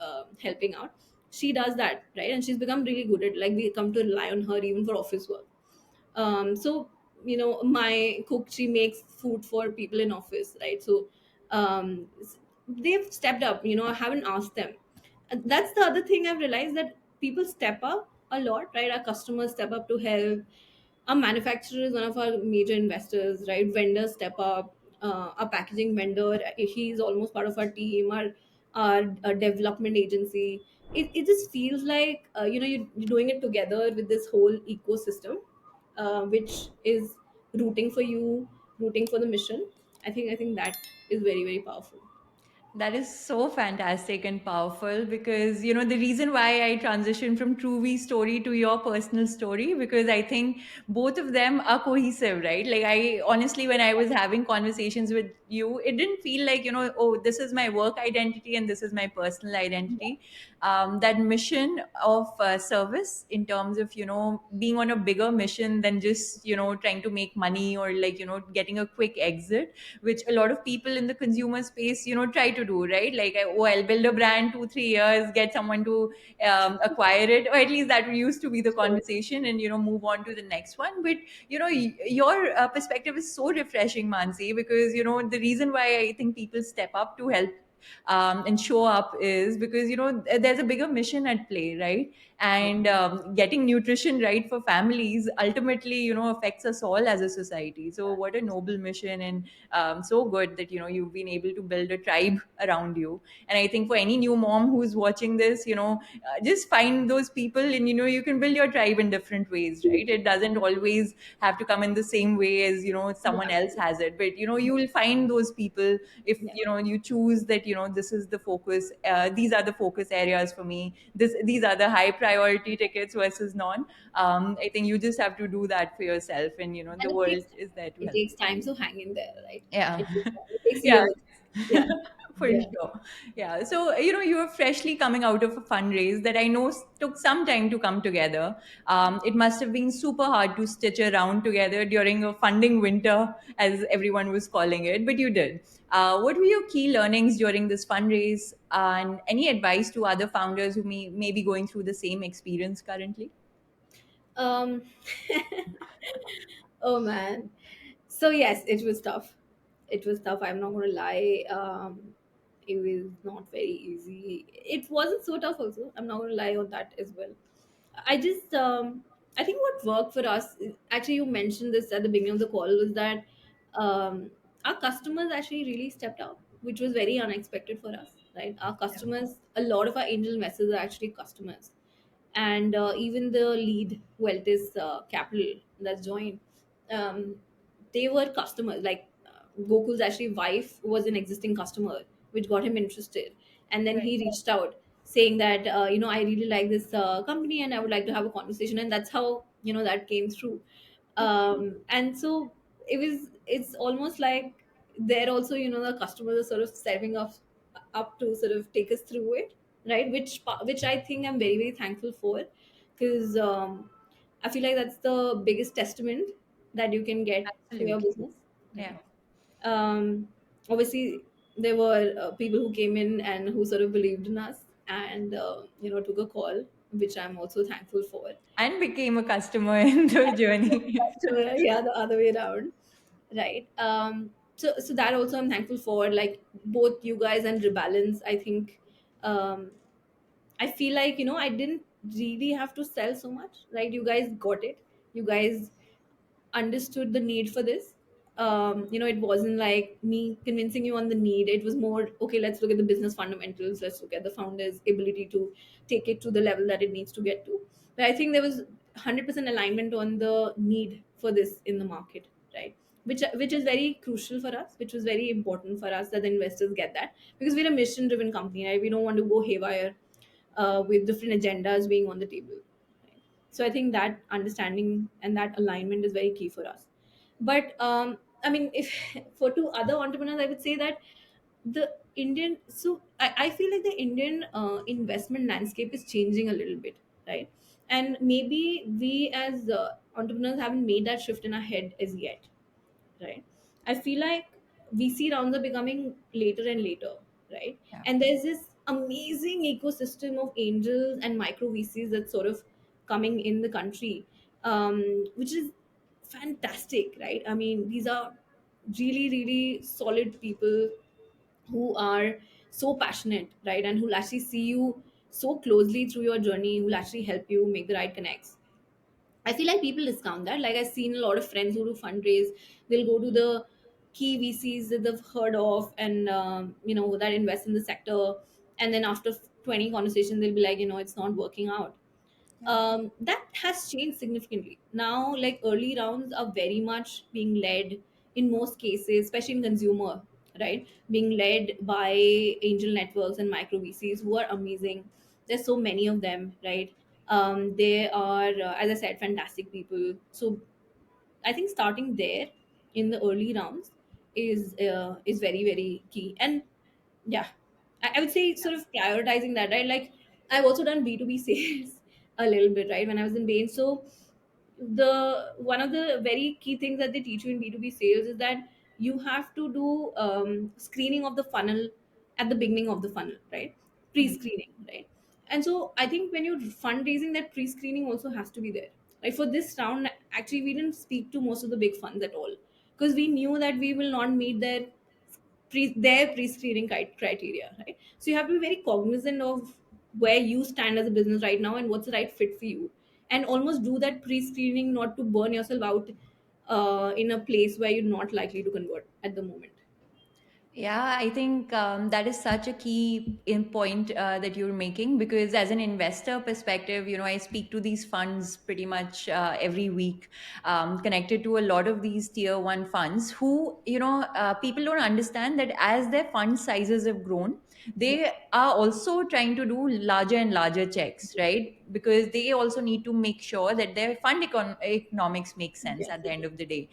helping out, she does that, right? And she's become really good at, like, we come to rely on her even for office work. So my cook, she makes food for people in office, right? So they've stepped up. I haven't asked them. And that's the other thing I've realized, that people step up a lot, right? Our customers step up to help. Our manufacturer is one of our major investors, right? Vendors step up. Our packaging vendor, he's almost part of our team. Our development agency. It just feels like you're doing it together with this whole ecosystem, which is rooting for you, rooting for the mission. I think that is very, very powerful. That is so fantastic and powerful because, the reason why I transitioned from True story to your personal story, because I think both of them are cohesive, right? Like, I honestly, when I was having conversations with you, it didn't feel like, oh, this is my work identity and this is my personal identity. That mission of service in terms of, being on a bigger mission than just, trying to make money or like, getting a quick exit, which a lot of people in the consumer space try to do, right? Like, oh, I'll build a brand 2 3 years, get someone to acquire it, or at least that used to be the Sure. conversation, and move on to the next one. But your perspective is so refreshing, Mansi, because the reason why I think people step up to help and show up is because there's a bigger mission at play, right? And getting nutrition right for families ultimately affects us all as a society. So what a noble mission, and so good that you've been able to build a tribe around you. And I think for any new mom who's watching this, just find those people, and you can build your tribe in different ways, right? It doesn't always have to come in the same way as Yeah. someone else has it, but you will find those people if Yeah. you choose that this is the focus, these are the focus areas for me, these are the high priority tickets versus non. I think you just have to do that for yourself, and the And world is there to it help takes you. time to hang in there, right? Yeah. It takes Yeah. years. Yeah. For Yeah. sure. Yeah. So, you were freshly coming out of a fundraise that I know took some time to come together. It must have been super hard to stitch around together during a funding winter, as everyone was calling it, but you did. What were your key learnings during this fundraise, and any advice to other founders who may be going through the same experience currently? um oh man. So yes, it was tough. It was tough, I'm not gonna lie. It was not very easy. It wasn't so tough also, I'm not gonna lie on that as well. I just I think what worked for us actually, you mentioned this at the beginning of the call, was that our customers actually really stepped up, which was very unexpected for us, right? Our customers, a lot of our angel investors are actually customers. And even the lead, Weltis Capital, that's joined, um, they were customers. Like, Gokul's actually wife was an existing customer, which got him interested. And then he reached out saying that, I really like this company and I would like to have a conversation. And that's how that came through. And so it's almost like, there also, the customers are sort of stepping up to sort of take us through it. right? Which I think I'm very very thankful for, because I feel like that's the biggest testament that you can get for your Absolutely. business, right? Yeah. Obviously there were people who came in and who sort of believed in us, and took a call, which I'm also thankful for. And became a customer in the journey. Yeah, the other way around, right? So that also I'm thankful for, like both you guys and Rebalance. I think um, I feel like, I didn't really have to sell so much, right? You guys got it. You guys understood the need for this. It wasn't like me convincing you on the need. It was more, okay, let's look at the business fundamentals. Let's look at the founder's ability to take it to the level that it needs to get to. But I think there was 100% alignment on the need for this in the market, right? Which is very crucial for us, which was very important for us that the investors get that, because we're a mission driven company, right? We don't want to go haywire with different agendas being on the table. Right? So I think that understanding and that alignment is very key for us. But I mean, if for two other entrepreneurs, I would say that the Indian, so I feel like the Indian investment landscape is changing a little bit, right? And maybe we as entrepreneurs haven't made that shift in our head as yet, right? I feel like VC rounds are becoming later and later, right? Yeah. And there's this amazing ecosystem of angels and micro VCs that's sort of coming in the country, which is fantastic, right? I mean, these are really, really solid people who are so passionate, right? And who'll actually see you so closely through your journey, who'll actually help you make the right connects. I feel like people discount that. Like I've seen a lot of friends who do fundraise, they'll go to the key VCs that they've heard of, and that invest in the sector, and then after 20 conversations, they'll be like, it's not working out. Yeah. That has changed significantly now. Like early rounds are very much being led in most cases, especially in consumer, right? Being led by angel networks and micro VCs who are amazing. There's so many of them, right? They are, as I said, fantastic people. So I think starting there in the early rounds is very very key. And yeah, I would say sort of prioritizing that, right? Like I've also done B2B sales a little bit, right, when I was in Bain. So the one of the very key things that they teach you in B2B sales is that you have to do screening of the funnel at the beginning of the funnel, right? Mm. Pre-screening, right? And so I think when you're fundraising, that pre-screening also has to be there. Like for this round, actually we didn't speak to most of the big funds at all, because we knew that we will not meet their pre-screening criteria, right? So you have to be very cognizant of where you stand as a business right now and what's the right fit for you, and almost do that pre-screening, not to burn yourself out in a place where you're not likely to convert at the moment. Yeah, I think that is such a key in point that you're making, because as an investor perspective, I speak to these funds pretty much every week, connected to a lot of these tier one funds who, people don't understand that as their fund sizes have grown, they Yes, are also trying to do larger and larger checks, right? Because they also need to make sure that their fund economics make sense yes, at the yes, end of the day.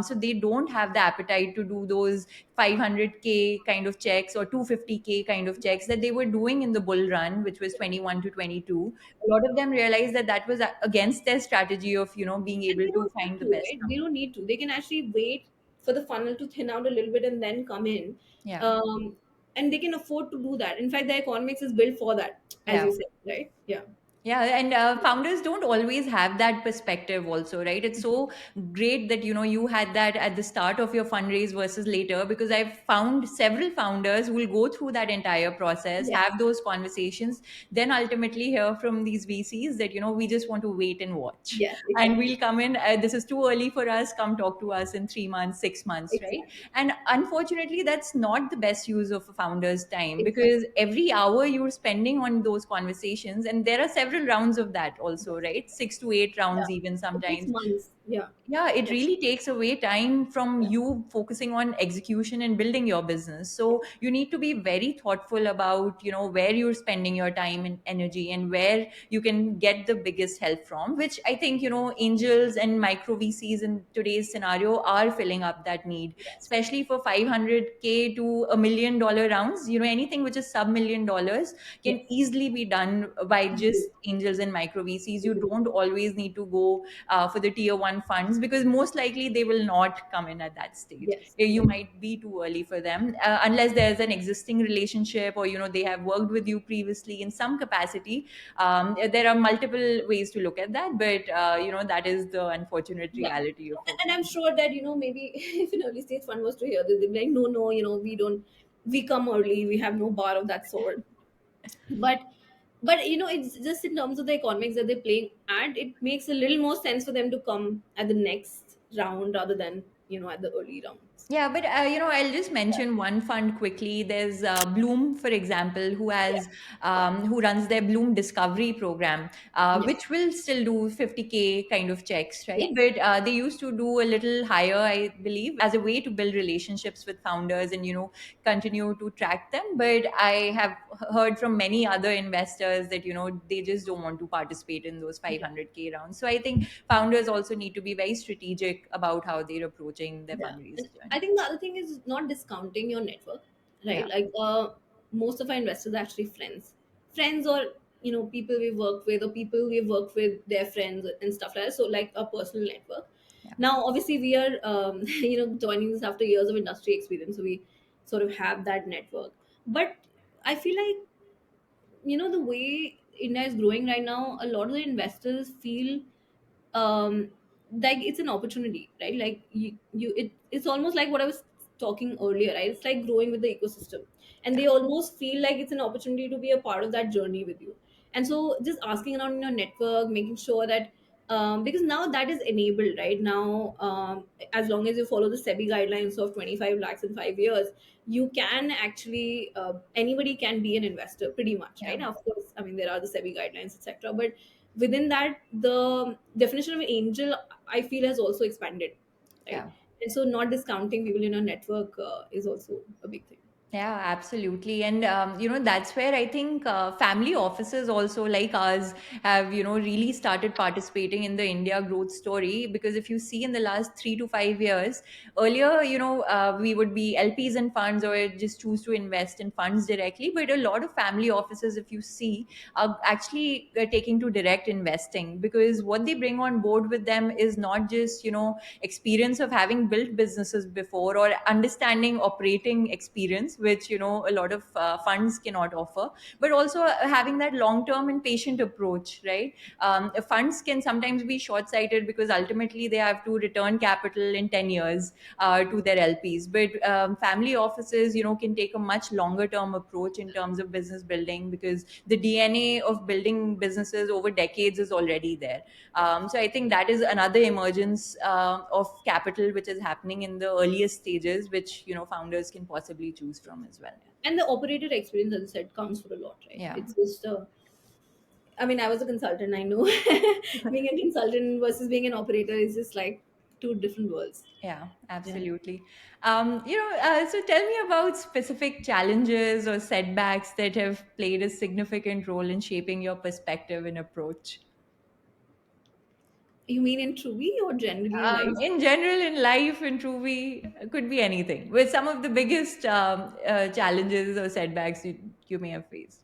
So they don't have the appetite to do those 500K kind of checks or 250K kind of checks that they were doing in the bull run, which was 21 to 22. A lot of them realized that that was against their strategy of, being and able they to don't need find the to, best right? They number. don't need to. They can actually wait for the funnel to thin out a little bit and then come in. Yeah. um, and they can afford to do that. In fact, the economics is built for that, as Yeah. you said, right? Yeah. Yeah, and founders don't always have that perspective also, right? It's so great that you had that at the start of your fundraise versus later, because I've found several founders who will go through that entire process, Yes, have those conversations, then ultimately hear from these VCs that we just want to wait and watch, yes, and exactly, we'll come in. This is too early for us. Come talk to us in 3 months, 6 months, right? exactly, And unfortunately, that's not the best use of a founder's time, exactly. because every hour you're spending on those conversations, and there are several rounds of that also, right? 6 to 8 rounds, Yeah, even it takes sometimes. months. Yeah. Yeah, it Yes. really takes away time from Yeah. you focusing on execution and building your business. So you need to be very thoughtful about, where you're spending your time and energy and where you can get the biggest help from, which I think, angels and micro VCs in today's scenario are filling up that need, Yes. especially for 500K to $1 million rounds. Anything which is sub $1 million can Yes. easily be done by just Easily. angels and micro VCs. You Easily. don't always need to go for the tier one funds, because most likely they will not come in at that stage. Yes. You Yes. might be too early for them, unless there's an existing relationship, or they have worked with you previously in some capacity. There are multiple ways to look at that, but that is the unfortunate Yeah. reality of it. And I'm sure that, maybe if an early stage fund was to hear this, they'd be like, no, no, we don't, we come early, we have no bar of that sort. But it's just in terms of the economics that they're playing, and it makes a little more sense for them to come at the next round rather than, at the early rounds. Yeah, but I'll just mention one fund quickly. There's Bloom, for example, Yeah. who runs their Bloom Discovery program, Yes. which will still do 50K kind of checks, right? Yes. But they used to do a little higher, I believe, as a way to build relationships with founders and continue to track them. But I have heard from many other investors that they just don't want to participate in those Yeah. 500K rounds. So I think founders also need to be very strategic about how they're approaching their Yeah. And fundraise I journey. think the other thing is not discounting your network, Yeah, right? Like, most of our investors are actually friends, or, people we work with, or people we worked with their friends and stuff like that. So, like, a personal network. yeah, Now, obviously, we are, joining this after years of industry experience. So we sort of have that network. But I feel like, the way India is growing right now, a lot of the investors feel, um like it's an opportunity, right? Like, it's almost like what I was talking earlier, right? It's like growing with the ecosystem, and yeah, they almost feel like it's an opportunity to be a part of that journey with you. And so, just asking around in your network, making sure that, because now that is enabled, right? Now, as long as you follow the SEBI guidelines of 25 lakhs in 5 years, you can actually, anybody can be an investor pretty much, yeah, right? Now, of course, I mean, there are the SEBI guidelines, etc., but within that, the definition of an angel, I feel, has also expanded, right? yeah. And so, not discounting people in a network, is also a big thing. Yeah, absolutely. And, that's where I think family offices also like ours have, really started participating in the India growth story. Because if you see in the last 3 to 5 years, earlier, we would be LPs in funds or just choose to invest in funds directly. But a lot of family offices, if you see, are actually taking to direct investing, because what they bring on board with them is not just, experience of having built businesses before or understanding operating experience, which a lot of funds cannot offer, but also having that long term and patient approach, right? Funds can sometimes be short sighted because ultimately they have to return capital in 10 years to their LPs. But family offices can take a much longer term approach in terms of business building, because the DNA of building businesses over decades is already there. So I think that is another emergence of capital which is happening in the earliest stages, which founders can possibly choose from as well. And the operator experience, as I said, counts for a lot, right? Yeah. It's just, I mean, I was a consultant, I know. Being a consultant versus being an operator is just like two different worlds. Yeah, Yeah. absolutely. So tell me about specific challenges or setbacks that have played a significant role in shaping your perspective and approach. You mean in Truby or generally in life? In general, in life, in Truby, could be anything. With some of the biggest challenges or setbacks you may have faced.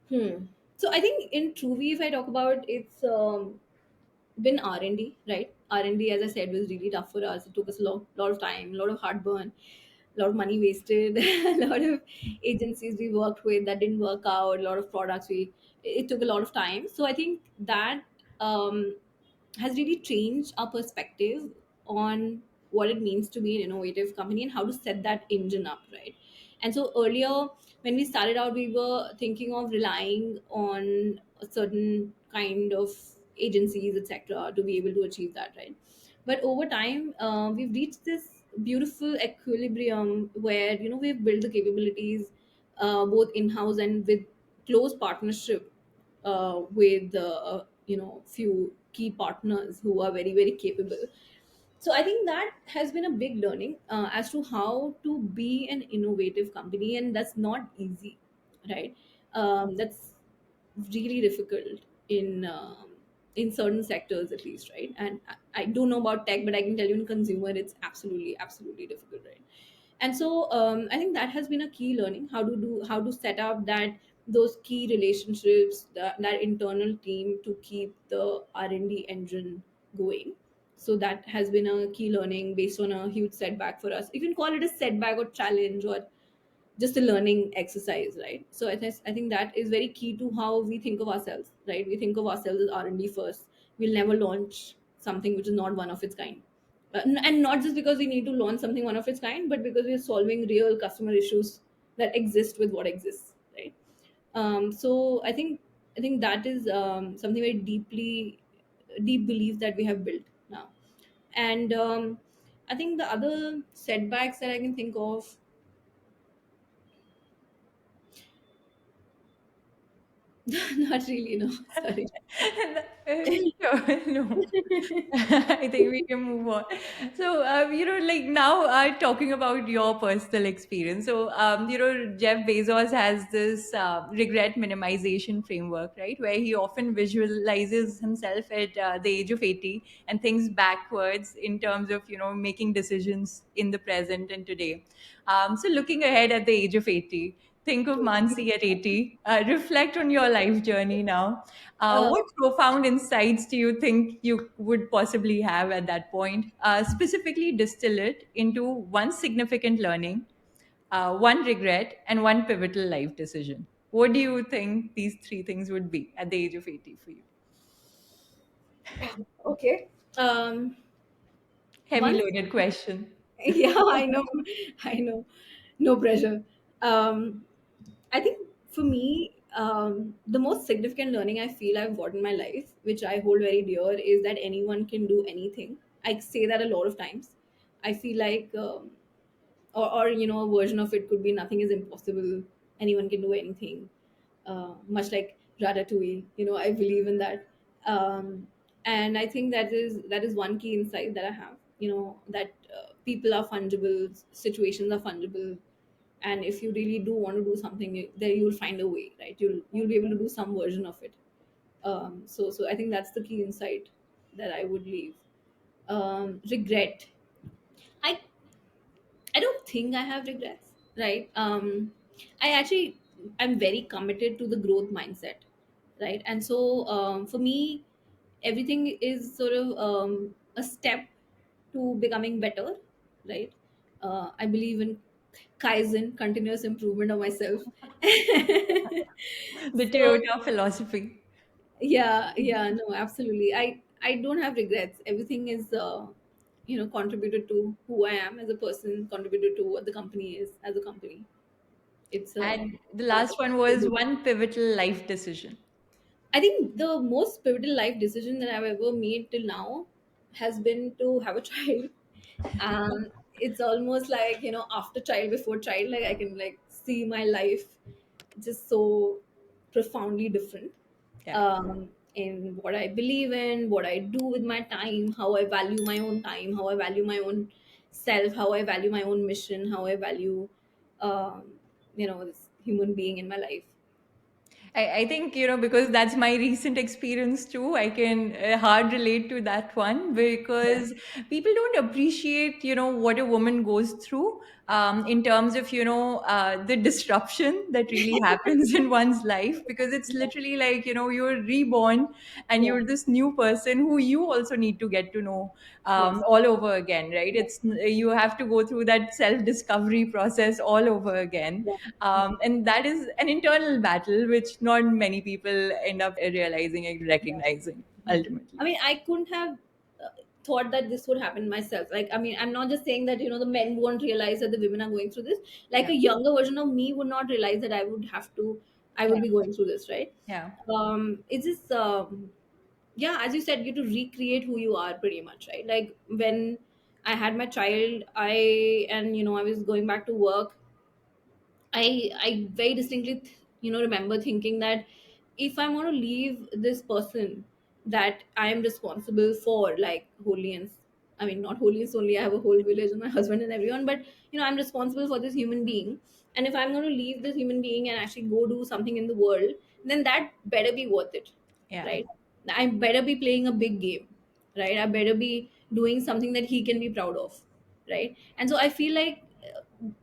Hmm. So I think in Truby, if I talk about, it's, been R&D, right? R&D, as I said, was really tough for us. It took us a lot of time, a lot of heartburn, a lot of money wasted, a lot of agencies we worked with that didn't work out, a lot of products it took a lot of time. So I think that, um, has really changed our perspective on what it means to be an innovative company and how to set that engine up, right? And so earlier, when we started out, we were thinking of relying on a certain kind of agencies, etc., to be able to achieve that, right? But over time, we've reached this beautiful equilibrium where, we've built the capabilities, both in-house and with close partnership, with, few key partners who are very very capable. So I think that has been a big learning as to how to be an innovative company, and that's not easy, right? That's really difficult in certain sectors at least, right? And I don't know about tech, but I can tell you in consumer it's absolutely absolutely difficult, right? And so I think that has been a key learning, how to set up those key relationships, that internal team to keep the R&D engine going. So that has been a key learning based on a huge setback for us. You can call it a setback or challenge or just a learning exercise, right? So I think that is very key to how we think of ourselves, right? We think of ourselves as R&D first. We'll never launch something which is not one of its kind. And not just because we need to launch something one of its kind, but because we're solving real customer issues that exist with what exists, right? So I think that is something very deep belief that we have built now. And I think the other setbacks that I can think of, not really, no, sorry. Sure, no. I think we can move on. So, like now, talking about your personal experience. So, Jeff Bezos has this regret minimization framework, right? Where he often visualizes himself at the age of 80 and thinks backwards in terms of, making decisions in the present and today. So, looking ahead at the age of 80, think of Mansi at 80, reflect on your life journey now. Uh, What profound insights do you think you would possibly have at that point? Specifically, distill it into one significant learning, one regret, and one pivotal life decision. What do you think these three things would be at the age of 80 for you? okay. Heavy Once, loaded question. yeah, I know, I know, no pressure. Um, I think for me, the most significant learning I feel I've got in my life, which I hold very dear, is that anyone can do anything. I say that a lot of times. I feel like, or a version of it could be nothing is impossible. Anyone can do anything. Much like Ratatouille, I believe in that. And I think that is one key insight that I have. That people are fungible, situations are fungible, and if you really do want to do something, there you'll find a way, right? You'll be able to do some version of it. So I think that's the key insight that I would leave. Regret. I I don't think I have regrets, right? I actually I'm very committed to the growth mindset, right? And so for me, everything is sort of a step to becoming better, right? I believe in kaizen, continuous improvement of myself. The So Toyota philosophy. yeah, no, absolutely. I don't have regrets. Everything is contributed to who I am as a person, contributed to what the company is as a company. It's a And the part of last one what we was do. one pivotal life decision. I think the most pivotal life decision that I've ever made till now has been to have a child. It's almost like, after child, before child, like I can like see my life just so profoundly different, Yeah. in what I believe in, what I do with my time, how I value my own time, how I value my own self, how I value my own mission, how I value, um, this human being in my life. I think, because that's my recent experience too. I can hard relate to that one Yeah. because people don't appreciate, what a woman goes through in terms of, the disruption that really happens in one's life because it's literally like, you're reborn and Yeah. you're this new person who you also need to get to know Yes. all over again, right? You have to go through that self discovery process all over again, Yeah. and that is an internal battle which not many people end up realizing and Yeah. recognizing I ultimately. mean, I couldn't have thought that this would happen myself. Like, I mean, I'm not just saying that, the men won't realize that the women are going through this. Like, Yeah, a younger version of me would not realize that I yeah, would be going through this, right? yeah. It's just, yeah, as you said, you to recreate who you are pretty much, right? Like, when I had my child, I was going back to work. I very distinctly, remember thinking that if I want to leave this person, that I am responsible for, like wholly and I mean not wholly and solely. I have a whole village and my husband and everyone, but I'm responsible for this human being. And if I'm going to leave this human being and actually go do something in the world, then that better be worth it, Yeah. right? I better be playing a big game, right? I better be doing something that he can be proud of, right? And so I feel like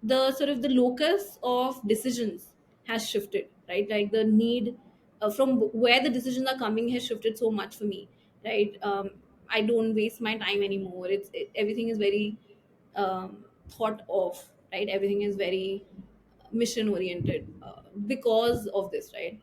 the sort of the locus of decisions has shifted, right? Like the need from where the decisions are coming has shifted so much for me, right? I don't waste my time anymore. Everything is very thought of, right? Everything is very mission oriented because of this, right?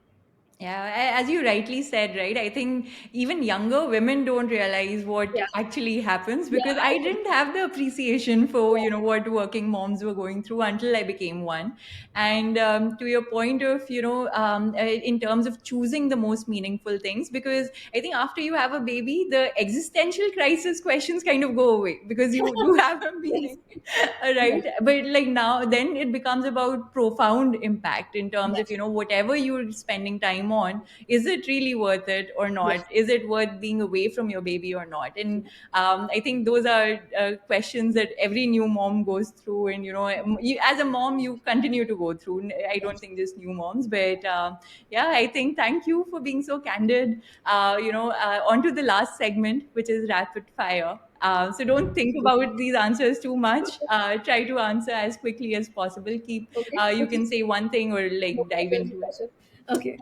Yeah, as you rightly said, right? I think even younger women don't realize what Yeah, actually happens yeah, because I didn't have the appreciation for, what working moms were going through until I became one. And to your point of, in terms of choosing the most meaningful things, because I think after you have a baby, the existential crisis questions kind of go away because you do have a yes, meaning. yeah, Right, but like now then it becomes about profound impact in terms yeah, of whatever you're spending time on, is it really worth it or yeah, not, is it worth being away from your baby or not? And I think those are questions that every new mom goes through, and as a mom you continue to go through. I don't think just new moms, but yeah, I think thank you for being so candid. On to the last segment, which is rapid fire. So don't think about these answers too much. Try to answer as quickly as possible. okay, You okay. can say one thing or No like dive pressure, no into pressure. Okay.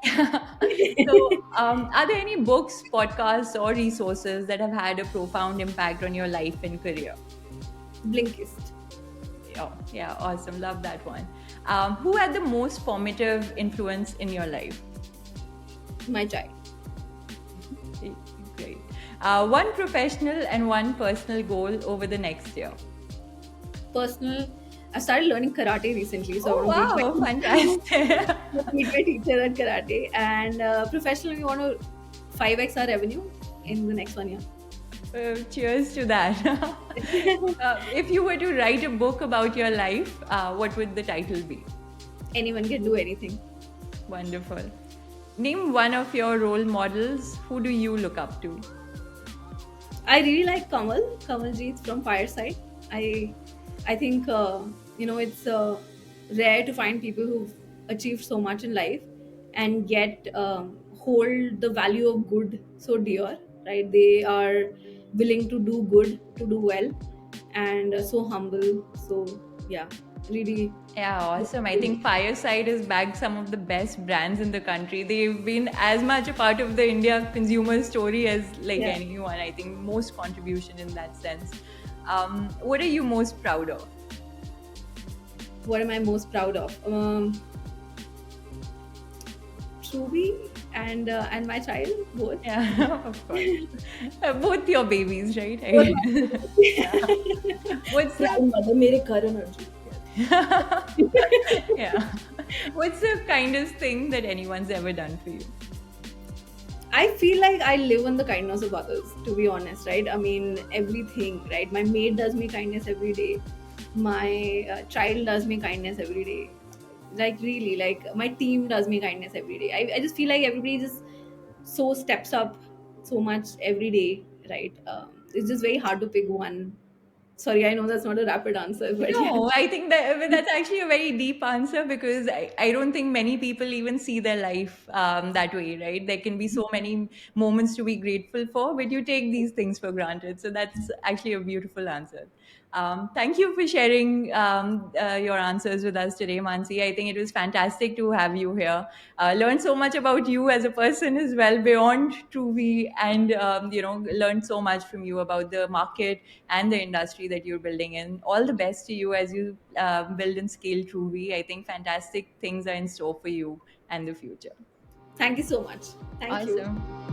it. So, are there any books, podcasts, or resources that have had a profound impact on your life and career? Blinkist. Oh, yeah, awesome. Love that one. Who had the most formative influence in your life? My child. Great. One professional and one personal goal over the next year. Personal, I started learning karate recently, so I Oh, want to beat wow, my fantastic. beat my teacher at karate. And professionally, we want to 5x our revenue in the next 1 year. Cheers to that. If you were to write a book about your life, what would the title be? Anyone can do anything. Wonderful. Name one of your role models. Who do you look up to? I really like Kamaljeet from Fireside. I I think it's rare to find people who've achieved so much in life and yet hold the value of good so dear. Right? They are willing to do good, to do well, and so humble. So yeah, really. Yeah, awesome. I think Fireside has bagged some of the best brands in the country. They've been as much a part of the India consumer story as like Yeah. anyone. I think most contribution in that sense. What are you most proud of? What am I most proud of? Truby and my child both. Yeah, of course. Both your babies, right? Both Yeah. What's the grandmother, मेरे Karan Arjun. yeah? What's the kindest thing that anyone's ever done for you? I feel like I live on the kindness of others, to be honest, right? I mean, everything, right? My maid does me kindness every day. My child does me kindness every day. Like, really, like, my team does me kindness every day. I just feel like everybody just so steps up so much every day, right? It's just very hard to pick one. Sorry, I know that's not a rapid answer, but yeah. No, I think that that's actually a very deep answer because I don't think many people even see their life that way, right? There can be so many moments to be grateful for, but you take these things for granted. So that's actually a beautiful answer. Thank you for sharing your answers with us today, Mansi. I think it was fantastic to have you here. Learned so much about you as a person as well beyond Truvi, and learned so much from you about the market and the industry that you're building in. All the best to you as you build and scale Truvi. I think fantastic things are in store for you and the future. Thank you so much. Thank you. Awesome.